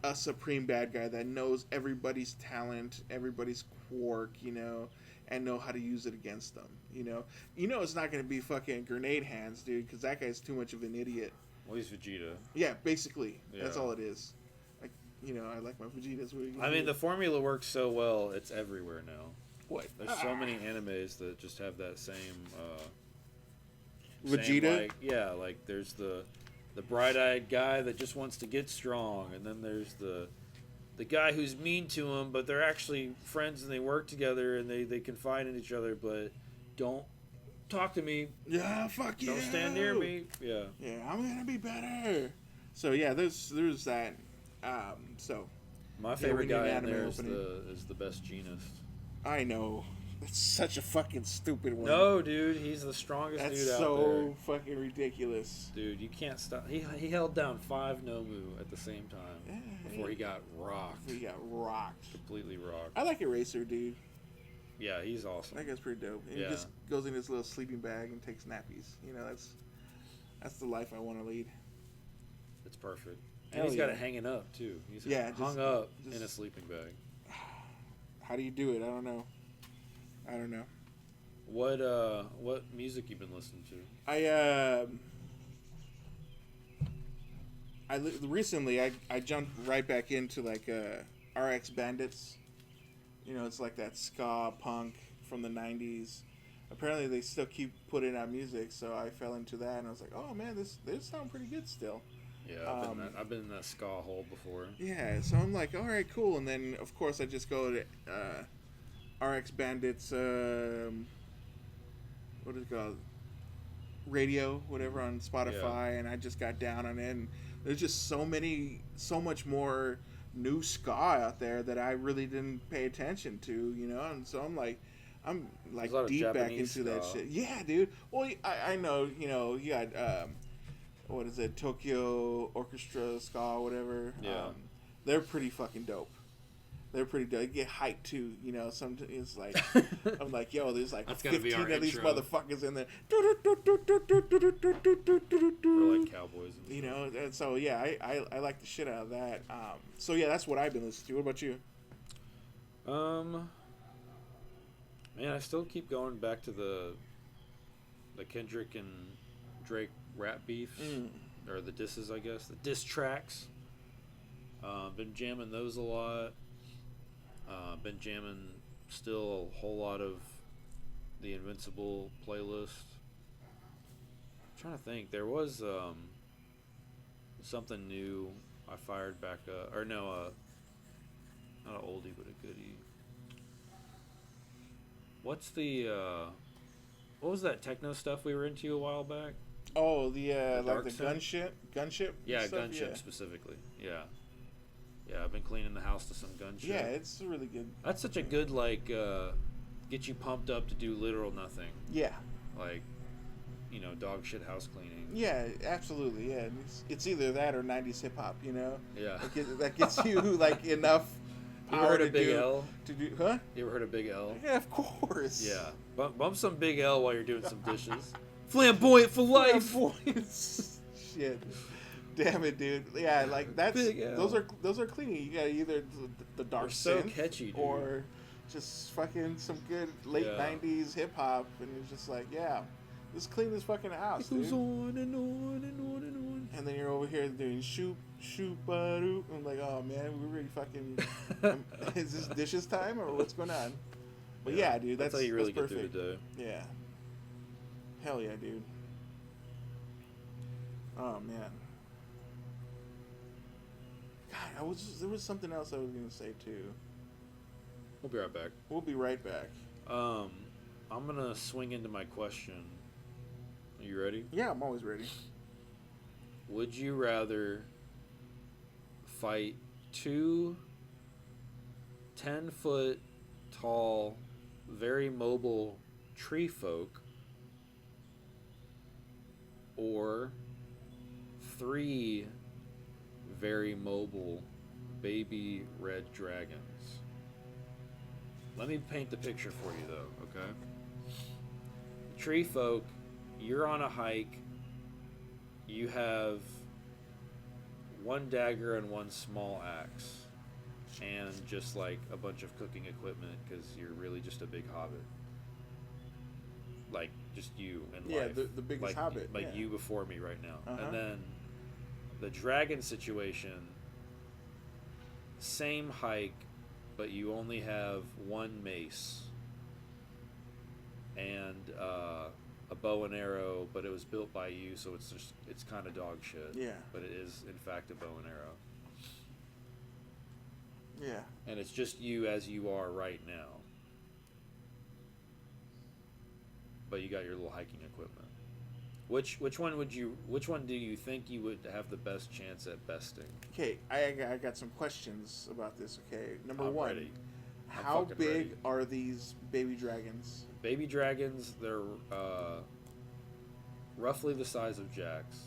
a supreme bad guy that knows everybody's talent, everybody's quirk, you know, and know how to use it against them. You know, it's not going to be fucking Grenade Hands, dude, because that guy's too much of an idiot. Well, he's Vegeta. Yeah, basically. Yeah. That's all it is. Like, you know, I like my Vegetas. I mean, the formula works so well, it's everywhere now. What? There's so many animes that just have that same... Vegeta? Like there's the bright-eyed guy that just wants to get strong, and then there's the guy who's mean to him, but they're actually friends and they work together and they confide in each other, but don't talk to me. Yeah, fuck you. Don't stand near me. Yeah. Yeah, I'm gonna be better. So yeah, there's that. So My favorite we need guy an in there anime is opening. the best genist. I know. That's such a fucking stupid one. No, dude, he's the strongest That's dude out so there. fucking ridiculous. Dude, you can't stop. He held down 5 Nomu at the same time Yeah, before he got rocked. He got rocked. Completely rocked. I like Eraser, dude. Yeah, he's awesome. That guy's pretty dope. And Yeah. he just goes in his little sleeping bag and takes nappies. You know, that's the life I want to lead. It's perfect. And Hell he's got yeah. it hanging up too. He's Yeah, hung just- up just- in a sleeping bag. How do you do it? I don't know. What music you been listening to? Recently I jumped right back into like RX Bandits. You know, it's like that ska punk from the 90s. Apparently they still keep putting out music, so I fell into that and I was like, "Oh man, they sound pretty good still." Yeah, I've been in that ska hole before. Yeah, so I'm like, "All right, cool." And then of course I just go to RX Bandits what is it called? Radio, whatever, on Spotify, and I just got down on it, and there's just so much more new ska out there that I really didn't pay attention to, you know, and so I'm like There's a lot of deep back Japanese into that ska. shit. Yeah, dude. Well, I know, you know, you got what is it, Tokyo Orchestra ska, whatever. Yeah. They're pretty fucking dope. They're pretty dope. They get hyped too, you know. Sometimes it's like I'm like, yo, there's like That's gotta be 15 our of these intro. motherfuckers in there. We're like cowboys. And You know, and so yeah, I like the shit out of that. So yeah, that's what I've been listening to. What about you? Man, I still keep going back to the Kendrick and Drake rap beefs, or the disses, I guess, the diss tracks. Been jamming those a lot. Been jamming still a whole lot of the Invincible playlist. I'm trying to think. There was something new I fired back up. Or no, not an oldie, but a goodie. What's the what was that techno stuff we were into a while back? Oh, the like dark the side? gunship. Yeah, stuff? gunship Yeah. specifically. Yeah, I've been cleaning the house to some gunship. Yeah, it's really good. That's such a good get you pumped up to do literal nothing. Yeah, Like, you know, dog shit house cleaning. yeah, absolutely. Yeah, it's either that or 90s hip hop. You know, Yeah. that gets you like enough You ever power heard to of Big do L? to do. Huh? You ever heard of Big L? Yeah, of course. Yeah. Bump some Big L while you're doing some dishes. Flamboyant for life. Shit. Damn it, dude. Yeah, like that's Big L. those are clean. You got either the dark They're so synth catchy, dude. or just fucking some good late Yeah. 90s hip hop, and it's just like, yeah, just clean this fucking house, It goes dude. on and on and on and on. And then you're over here doing shoop ba doo. I'm like, oh man, we're really fucking. Is this dishes time or what's going on? But yeah, dude, that's how you really get perfect. through the day. Yeah. Hell yeah, dude. Oh man. God, there was something else I was gonna say too. We'll be right back. We'll be right back. I'm gonna swing into my question. Are you ready? Yeah, I'm always ready. Would you rather fight two 10-foot tall, very mobile tree folk, or 3 very mobile baby red dragons? Let me paint the picture for you, though, okay? Tree folk, you're on a hike. You have 1 dagger and 1 small axe. And just like a bunch of cooking equipment because you're really just a big hobbit. Like, just you in Yeah, life. the biggest like, hobbit. Like yeah. you before me right now. Uh-huh. And then the dragon situation, same hike, but you only have 1 mace and a bow and arrow, but it was built by you, so it's kind of dog shit. Yeah. But it is in fact a bow and arrow, Yeah. and it's just you as you are right now. But you got your little hiking equipment. Which one would you? Which one do you think you would have the best chance at besting? Okay, I got some questions about this. Okay, number I'm one, ready. I'm how fucking big ready. are these baby dragons? Baby dragons, they're roughly the size of jacks.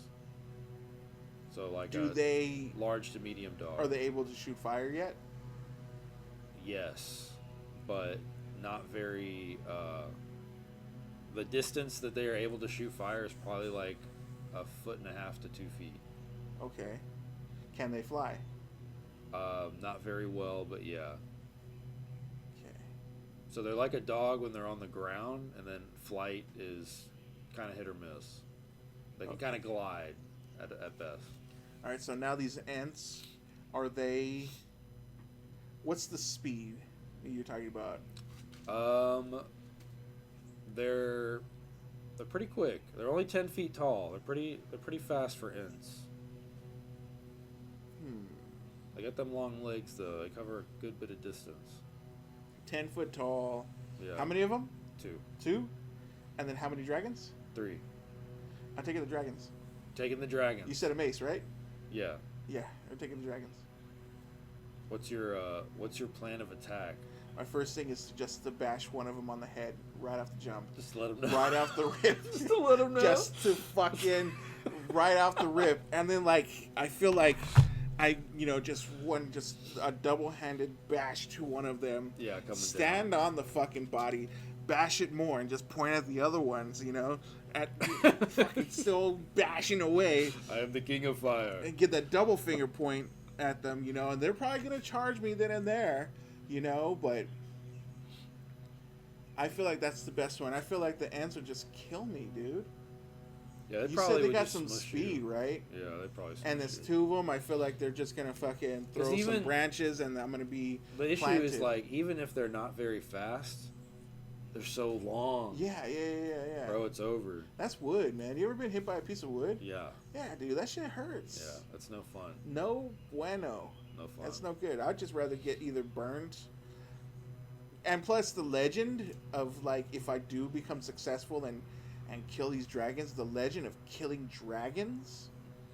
So like Do a they large to medium dog. Are they able to shoot fire yet? Yes, but not very. The distance that they are able to shoot fire is probably like 1.5 to 2 feet. Okay. Can they fly? Not very well, but yeah. Okay. So they're like a dog when they're on the ground, and then flight is kind of hit or miss. They can kind of glide at best. All right. So now these ants, are they? What's the speed that you're talking about? They're pretty quick. They're only 10 feet tall. They're pretty fast for ants. They got them long legs though. They cover a good bit of distance. 10 foot tall. Yeah. How many of them? 2. 2. And then how many dragons? 3. I'm taking the dragons. Taking the dragons. You said a mace, right? Yeah. Yeah, I'm taking the dragons. What's your plan of attack? My first thing is just to bash one of them on the head right off the jump. Just let them know. Right off the rip. Just to let them know. Just to fucking right off the rip. And then like I feel like just a double-handed bash to one of them. Yeah, coming Stand down. on the fucking body, bash it more, and just point at the other ones. At fucking still bashing away. I am the king of fire. And get that double finger point at them. And they're probably gonna charge me then and there. But I feel like that's the best one. I feel like the ants would just kill me, dude. Yeah, they You probably said they would got just some smush speed, you. right? Yeah, they probably. And there's 2 of them. I feel like they're just gonna fucking throw some even- branches, and I'm gonna be The issue planted. is like even if they're not very fast, they're so long. Yeah. Bro, it's over. That's wood, man. You ever been hit by a piece of wood? Yeah. Yeah, dude, that shit hurts. Yeah, that's no fun. No bueno. No fun. That's no good. I'd just rather get either burned. And plus the legend of like if I do become successful and kill these dragons, the legend of killing dragons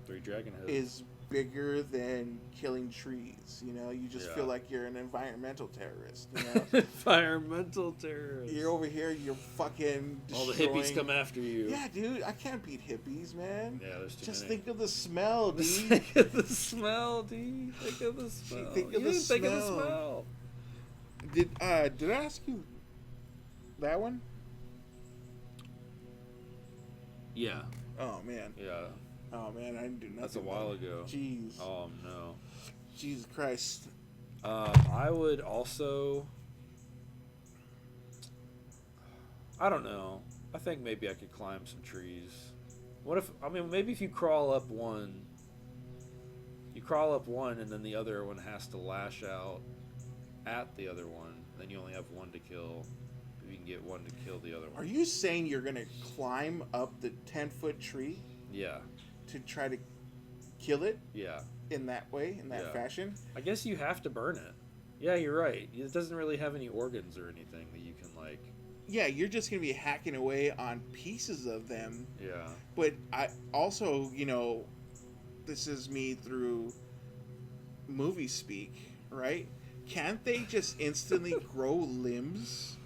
3 dragon heads. is bigger than killing trees. You just Yeah. feel like you're an environmental terrorist. Environmental terrorist. You're over here, you're fucking All the destroying... hippies come after you. Yeah, dude, I can't beat hippies, man. Yeah, there's too Just many. think of the smell, dude. Think of the smell, dude. Think of the smell. Think of You the didn't think of the smell. smell. Did I ask you that one? Yeah. Oh man. Yeah. Oh man, I didn't do nothing. That's a while ago. Jeez. Oh no. Jesus Christ. I would also. I don't know. I think maybe I could climb some trees. What if? I mean, maybe if you crawl up one. You crawl up one, and then the other one has to lash out at the other one. Then you only have one to kill. If you can get one to kill the other Are one. you saying you're gonna climb up the 10-foot tree Yeah. to try to kill it Yeah. in that way, in that Yeah. fashion? I guess you have to burn it. Yeah, you're right. It doesn't really have any organs or anything that you can like. Yeah, you're just gonna be hacking away on pieces of them. Yeah. But I also, this is me through movie speak, right? Can't they just instantly grow limbs?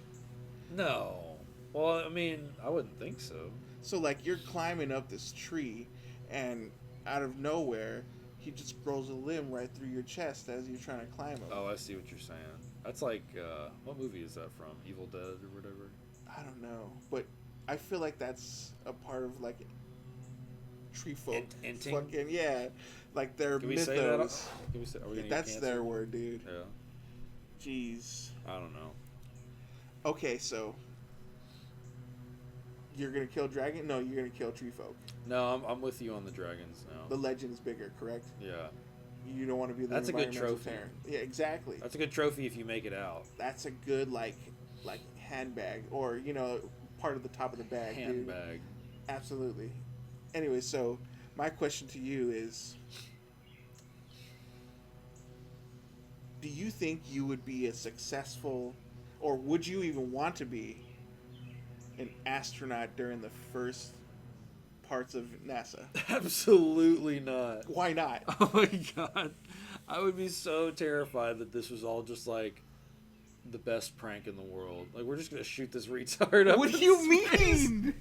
No. Well, I mean, I wouldn't think so. So, like, you're climbing up this tree, and out of nowhere, he just grows a limb right through your chest as you're trying to climb up. Oh, I see what you're saying. That's like, what movie is that from? Evil Dead or whatever? I don't know, but I feel like that's a part of, like, tree folk. Inting? Fucking, yeah. Like, their Can we mythos. say that? Can we say, are we gonna get That's their canceled? word, dude. Yeah. Jeez. I don't know. Okay, so you're gonna kill dragon? No, you're gonna kill tree folk. No, I'm with you on the dragons now. The legend is bigger, correct? Yeah. You don't want to be the That's a good environmental trophy. terror. Yeah, exactly. That's a good trophy if you make it out. That's a good like handbag or part of the top of the bag. Dude. Handbag. Absolutely. Anyway, so my question to you is: do you think you would be a successful, or would you even want to be an astronaut during the first parts of NASA. Absolutely not. Why not? Oh my god. I would be so terrified that this was all just like the best prank in the world. Like, we're just gonna shoot this retard up. What do you mean?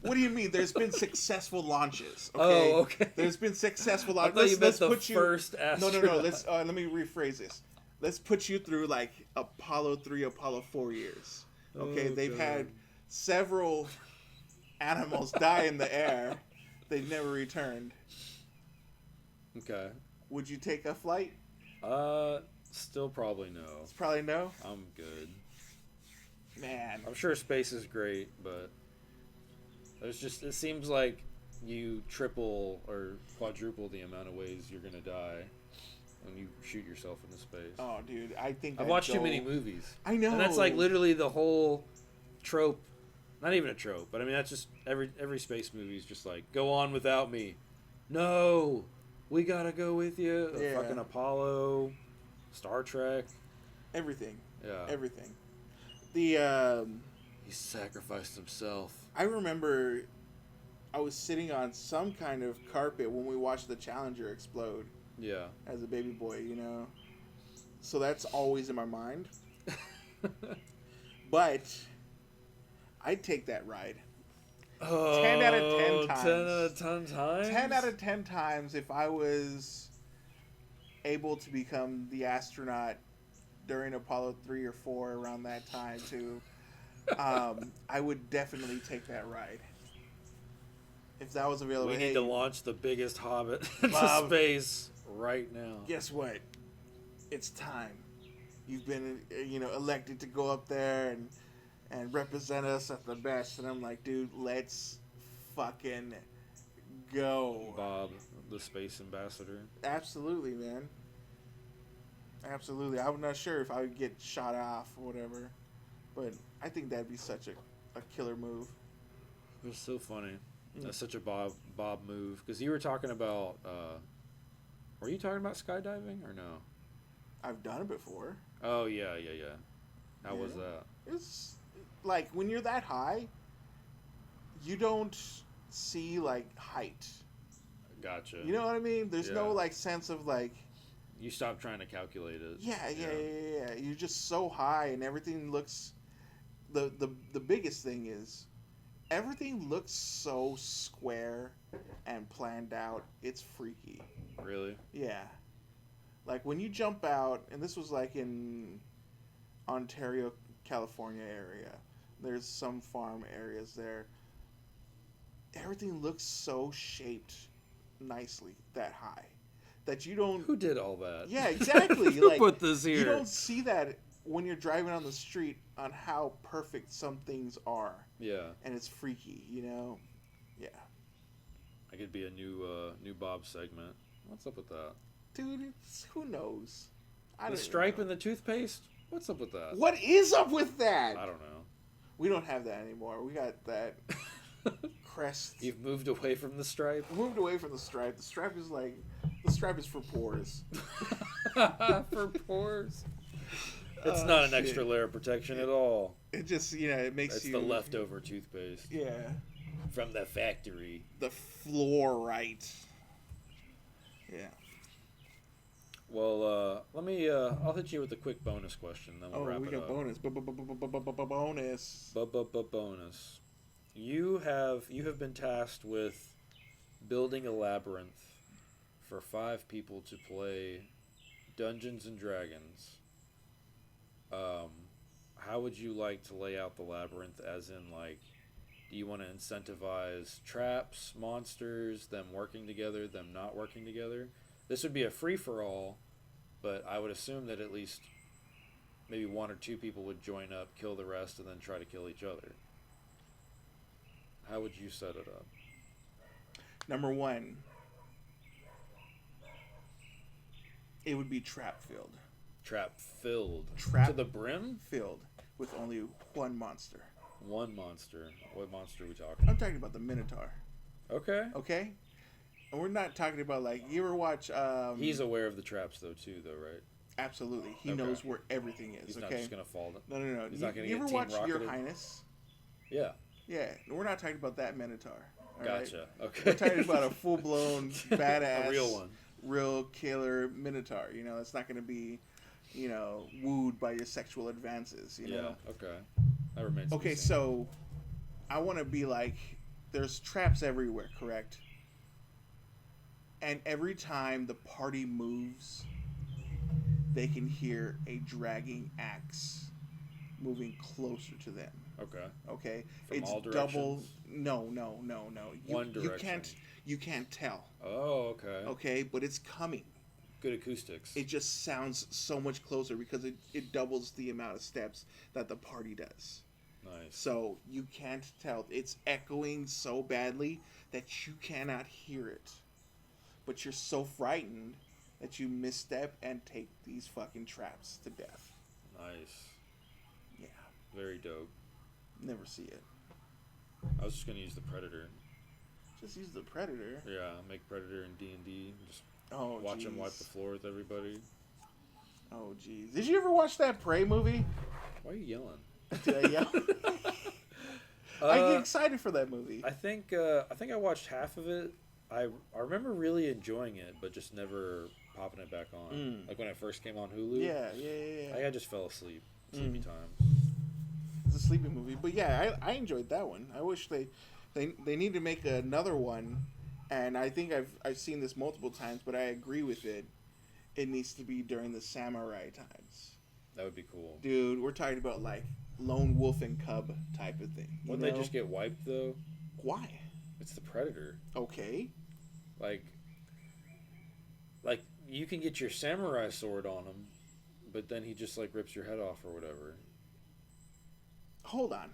What do you mean? There's been successful launches. Okay? Oh, okay. There's been successful I launches. thought you meant the first No. astronaut. Let me rephrase this. Let's put you through like Apollo 3, Apollo 4 years. Okay, Oh, they've God. had several animals die in the air. They've never returned. Okay. Would you take a flight? Still probably no. It's probably no. I'm good. Man. I'm sure space is great, but it seems like you triple or quadruple the amount of ways you're gonna die when you shoot yourself into space. Oh, dude, I think I've watched too many movies. I know. And that's like literally the whole trope. Not even a trope, but I mean that's just every space movie is just like, go on without me. No, we gotta go with you. Yeah. Fucking Apollo, Star Trek. Everything. Yeah. Everything. The He sacrificed himself. I remember I was sitting on some kind of carpet when we watched the Challenger explode Yeah. as a baby boy, you know. So that's always in my mind. But I'd take that ride. 10 out of 10 times. 10 out of 10 times? 10 out of 10 times if I was able to become the astronaut during Apollo 3 or 4 around that time too. I would definitely take that ride. If that was available. We need to launch the biggest hobbit into Bob, space right now. guess what? It's time. You've been, elected to go up there and represent us at the best. And I'm like, dude, let's fucking go. Bob, the space ambassador. Absolutely, man. Absolutely. I'm not sure if I would get shot off or whatever, but I think that'd be such a killer move. It was so funny. That's such a Bob move. Because you were talking about, were you talking about skydiving or no? I've done it before. Oh, yeah. How was Yeah. that? It's like when you're that high, you don't see like height. Gotcha. You know what I mean? There's no Yeah. like sense of like, You stopped trying to calculate it. yeah. You're just so high and everything looks. The biggest thing is, everything looks so square and planned out. It's freaky. Really? Yeah. Like when you jump out, and this was like in Ontario, California area. There's some farm areas there. Everything looks so shaped nicely that high that you don't. Who did all that? Yeah, exactly. Who like put this here? you don't see that when you're driving on the street on how perfect some things are, Yeah. and it's freaky, you know. Yeah, I could be a new Bob segment. What's up with that? dude. Who knows? I The don't even stripe know. in the toothpaste? What's up with that? What is up with that? I don't know. We don't have that anymore. We got that crest. You've moved away from the stripe? Moved away from the stripe. The stripe is for pores. For pores. It's Oh, not an shit. extra layer of protection at all. It just, it makes It's you. the leftover toothpaste Yeah. from the factory. The fluorite. Yeah. Well, let me. I'll hit you with a quick bonus question, then we'll Oh, wrap we it got up. bonus. Bonus. Bonus. You have been tasked with building a labyrinth for 5 people to play Dungeons and Dragons. How would you like to lay out the labyrinth? As in, like, do you want to incentivize traps, monsters, them working together, them not working together? This would be a free-for-all, but I would assume that at least maybe 1 or 2 people would join up, kill the rest, and then try to kill each other. How would you set it up? Number 1. It would be trap filled. Trap filled. Trap to the brim? Filled with only one monster. 1 monster. What monster are we talking? I'm talking about the Minotaur. Okay. Okay? And we're not talking about like you ever watch He's aware of the traps though too, though, right? Absolutely. He Okay. knows where everything is, He's okay? not just gonna fall. No. He's not gonna you get ever Team watch Your Rocketed? Highness? Yeah. Yeah. We're not talking about that Minotaur. All right? Gotcha. Okay. We're talking about a full-blown badass, a real one. real killer minotaur. You know, it's not going to be, you know, wooed by your sexual advances. You know. Okay. That remains. To Okay, be seen. so I want to be like, there's traps everywhere, correct? And every time the party moves, they can hear a dragging axe moving closer to them. Okay. Okay, From it's all double. directions? No. One direction. You can't tell. Oh, okay. Okay, but it's coming. Good acoustics. It just sounds so much closer because it doubles the amount of steps that the party does. Nice. So you can't tell. It's echoing so badly that you cannot hear it. But you're so frightened that you misstep and take these fucking traps to death. Nice. Yeah. Very dope. Never see it. I was just gonna use the Predator. Just use the Predator. Yeah, make Predator in D&D. Just watch him geez. wipe the floor with everybody. Oh, jeez. Did you ever watch that Prey movie? Why are you yelling? Did I yell? I get excited for that movie. I think I watched half of it. I remember really enjoying it, but just never popping it back on. Like when it first came on Hulu. Yeah. I just fell asleep. Sleepy time. It's a sleepy movie, but yeah, I enjoyed that one. I wish they need to make another one, and I think I've seen this multiple times, but I agree with it. It needs to be during the samurai times. That would be cool. Dude, we're talking about like lone wolf and cub type of thing. Wouldn't they just get wiped though? Why? It's the Predator. Okay. Like you can get your samurai sword on him, but then he just like rips your head off or whatever. Hold on.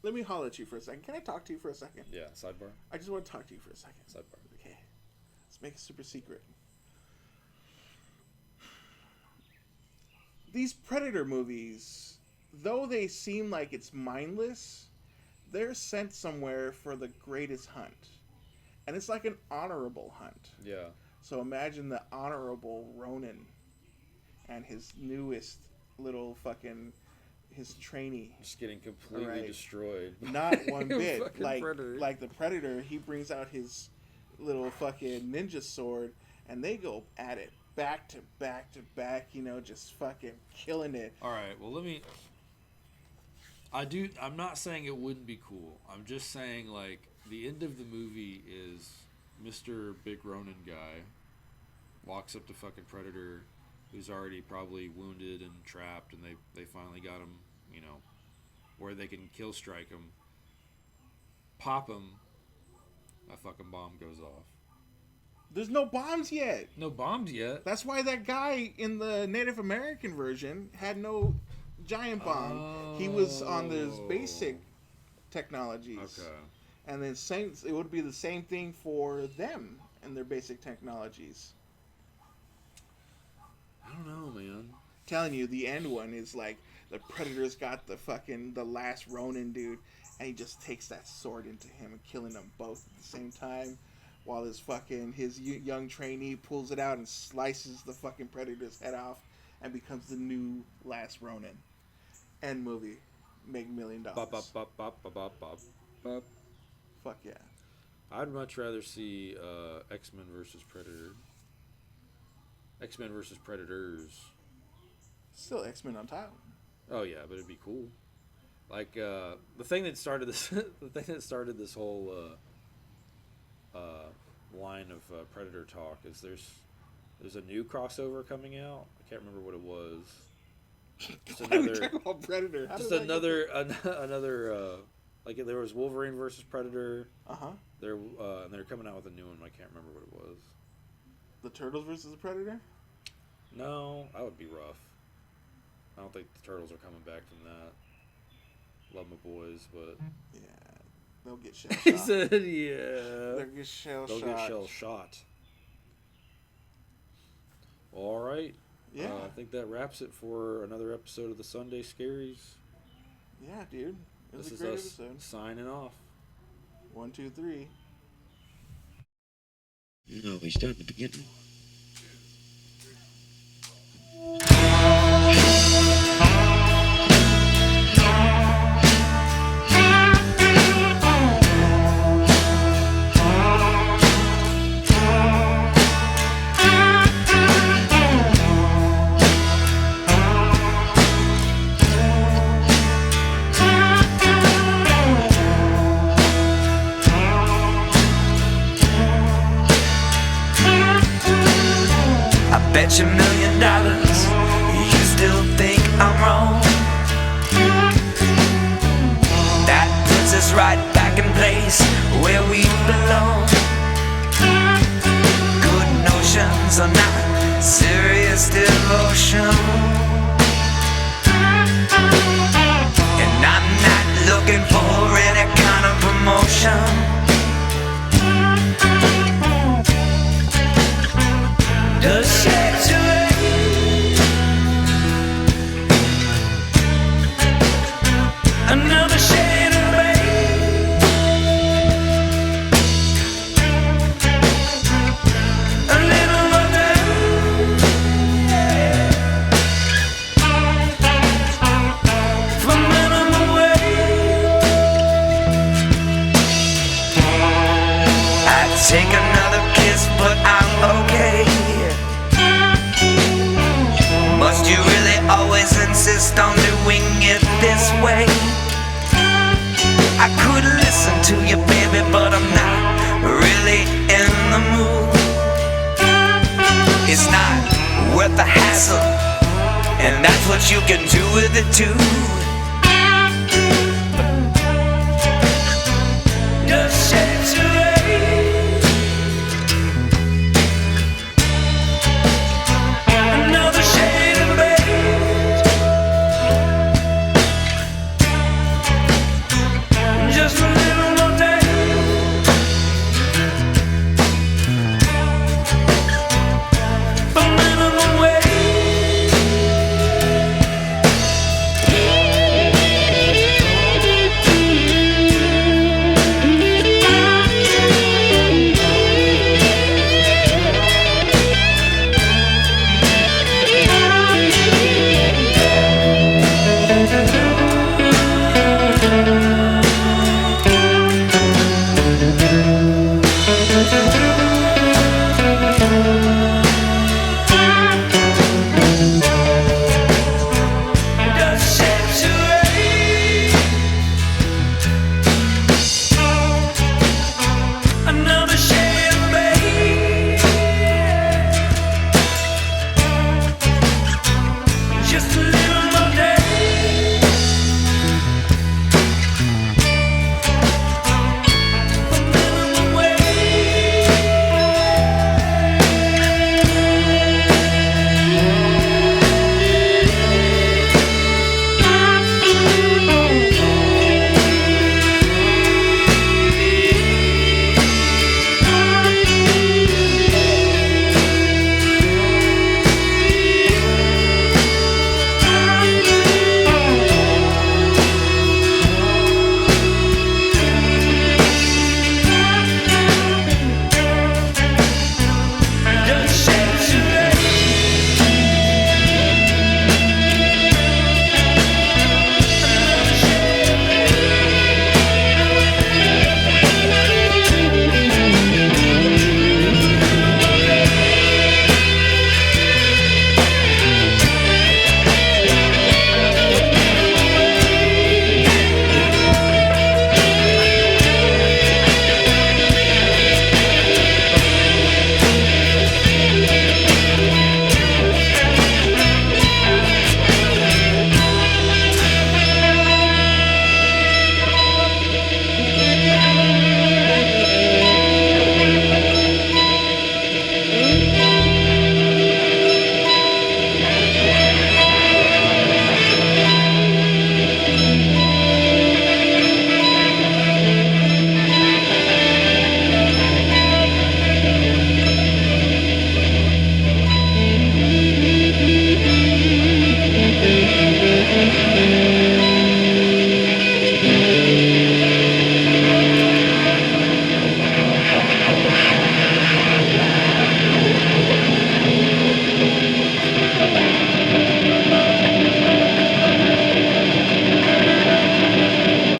Let me holler at you for a second. Can I talk to you for a second? Yeah, sidebar. I just want to talk to you for a second. Sidebar. Okay. Let's make it super secret. These Predator movies, though they seem like it's mindless, they're sent somewhere for the greatest hunt. And it's like an honorable hunt. Yeah. So imagine the honorable Ronin and his newest little fucking his trainee. Just getting completely destroyed. Not one bit. Predator. Like the Predator, he brings out his little fucking ninja sword and they go at it back to back to back, you know, just fucking killing it. All right, well, I'm not saying it wouldn't be cool. I'm just saying, like, the end of the movie is Mr. Big Ronin guy walks up to fucking Predator, who's already probably wounded and trapped, and they finally got him, you know, where they can kill strike him, pop him, a fucking bomb goes off. There's no bombs yet. No bombs yet. That's why that guy in the Native American version had no giant bomb. He was on those basic technologies. Okay. And then it would be the same thing for them and their basic technologies. I don't know, man. Telling you, the end one is like the Predator's got the last Ronin dude, and he just takes that sword into him and killing them both at the same time. While his young trainee pulls it out and slices the fucking Predator's head off and becomes the new last Ronin. End movie. Make $1 million. Bop, bop, bop, bop, bop, bop, bop, bop. Fuck yeah. I'd much rather see X-Men versus Predator. X-Men versus Predators. Still X-Men on top. Oh yeah, but it'd be cool. Like the thing that started this whole line of Predator talk is there's a new crossover coming out. I can't remember what it was. Just Why are we talking about Predator? Another like there was Wolverine versus Predator. They're coming out with a new one. I can't remember what it was. The Turtles versus the Predator? No, that would be rough. I don't think the Turtles are coming back from that. Love my boys, but yeah, they'll get shell shot. He said, "Yeah, they'll get shell they'll shot." get shell shot." All right. Yeah, I think that wraps it for another episode of the Sunday Scaries. Yeah, dude, This is a great us episode. signing off. 1, 2, 3. No, we start at the beginning. bet you $1,000,000 you still think I'm wrong. That puts us right back in place where we belong. Good notions are not serious devotion, and I'm not looking for any kind of promotion. Does sex another shade of gray? A little more down from minimum wage. I'd take another kiss, but I'm okay. Must you really always insist on doing it this way? I could listen to you, baby, but I'm not really in the mood. It's not worth the hassle, and that's what you can do with it too.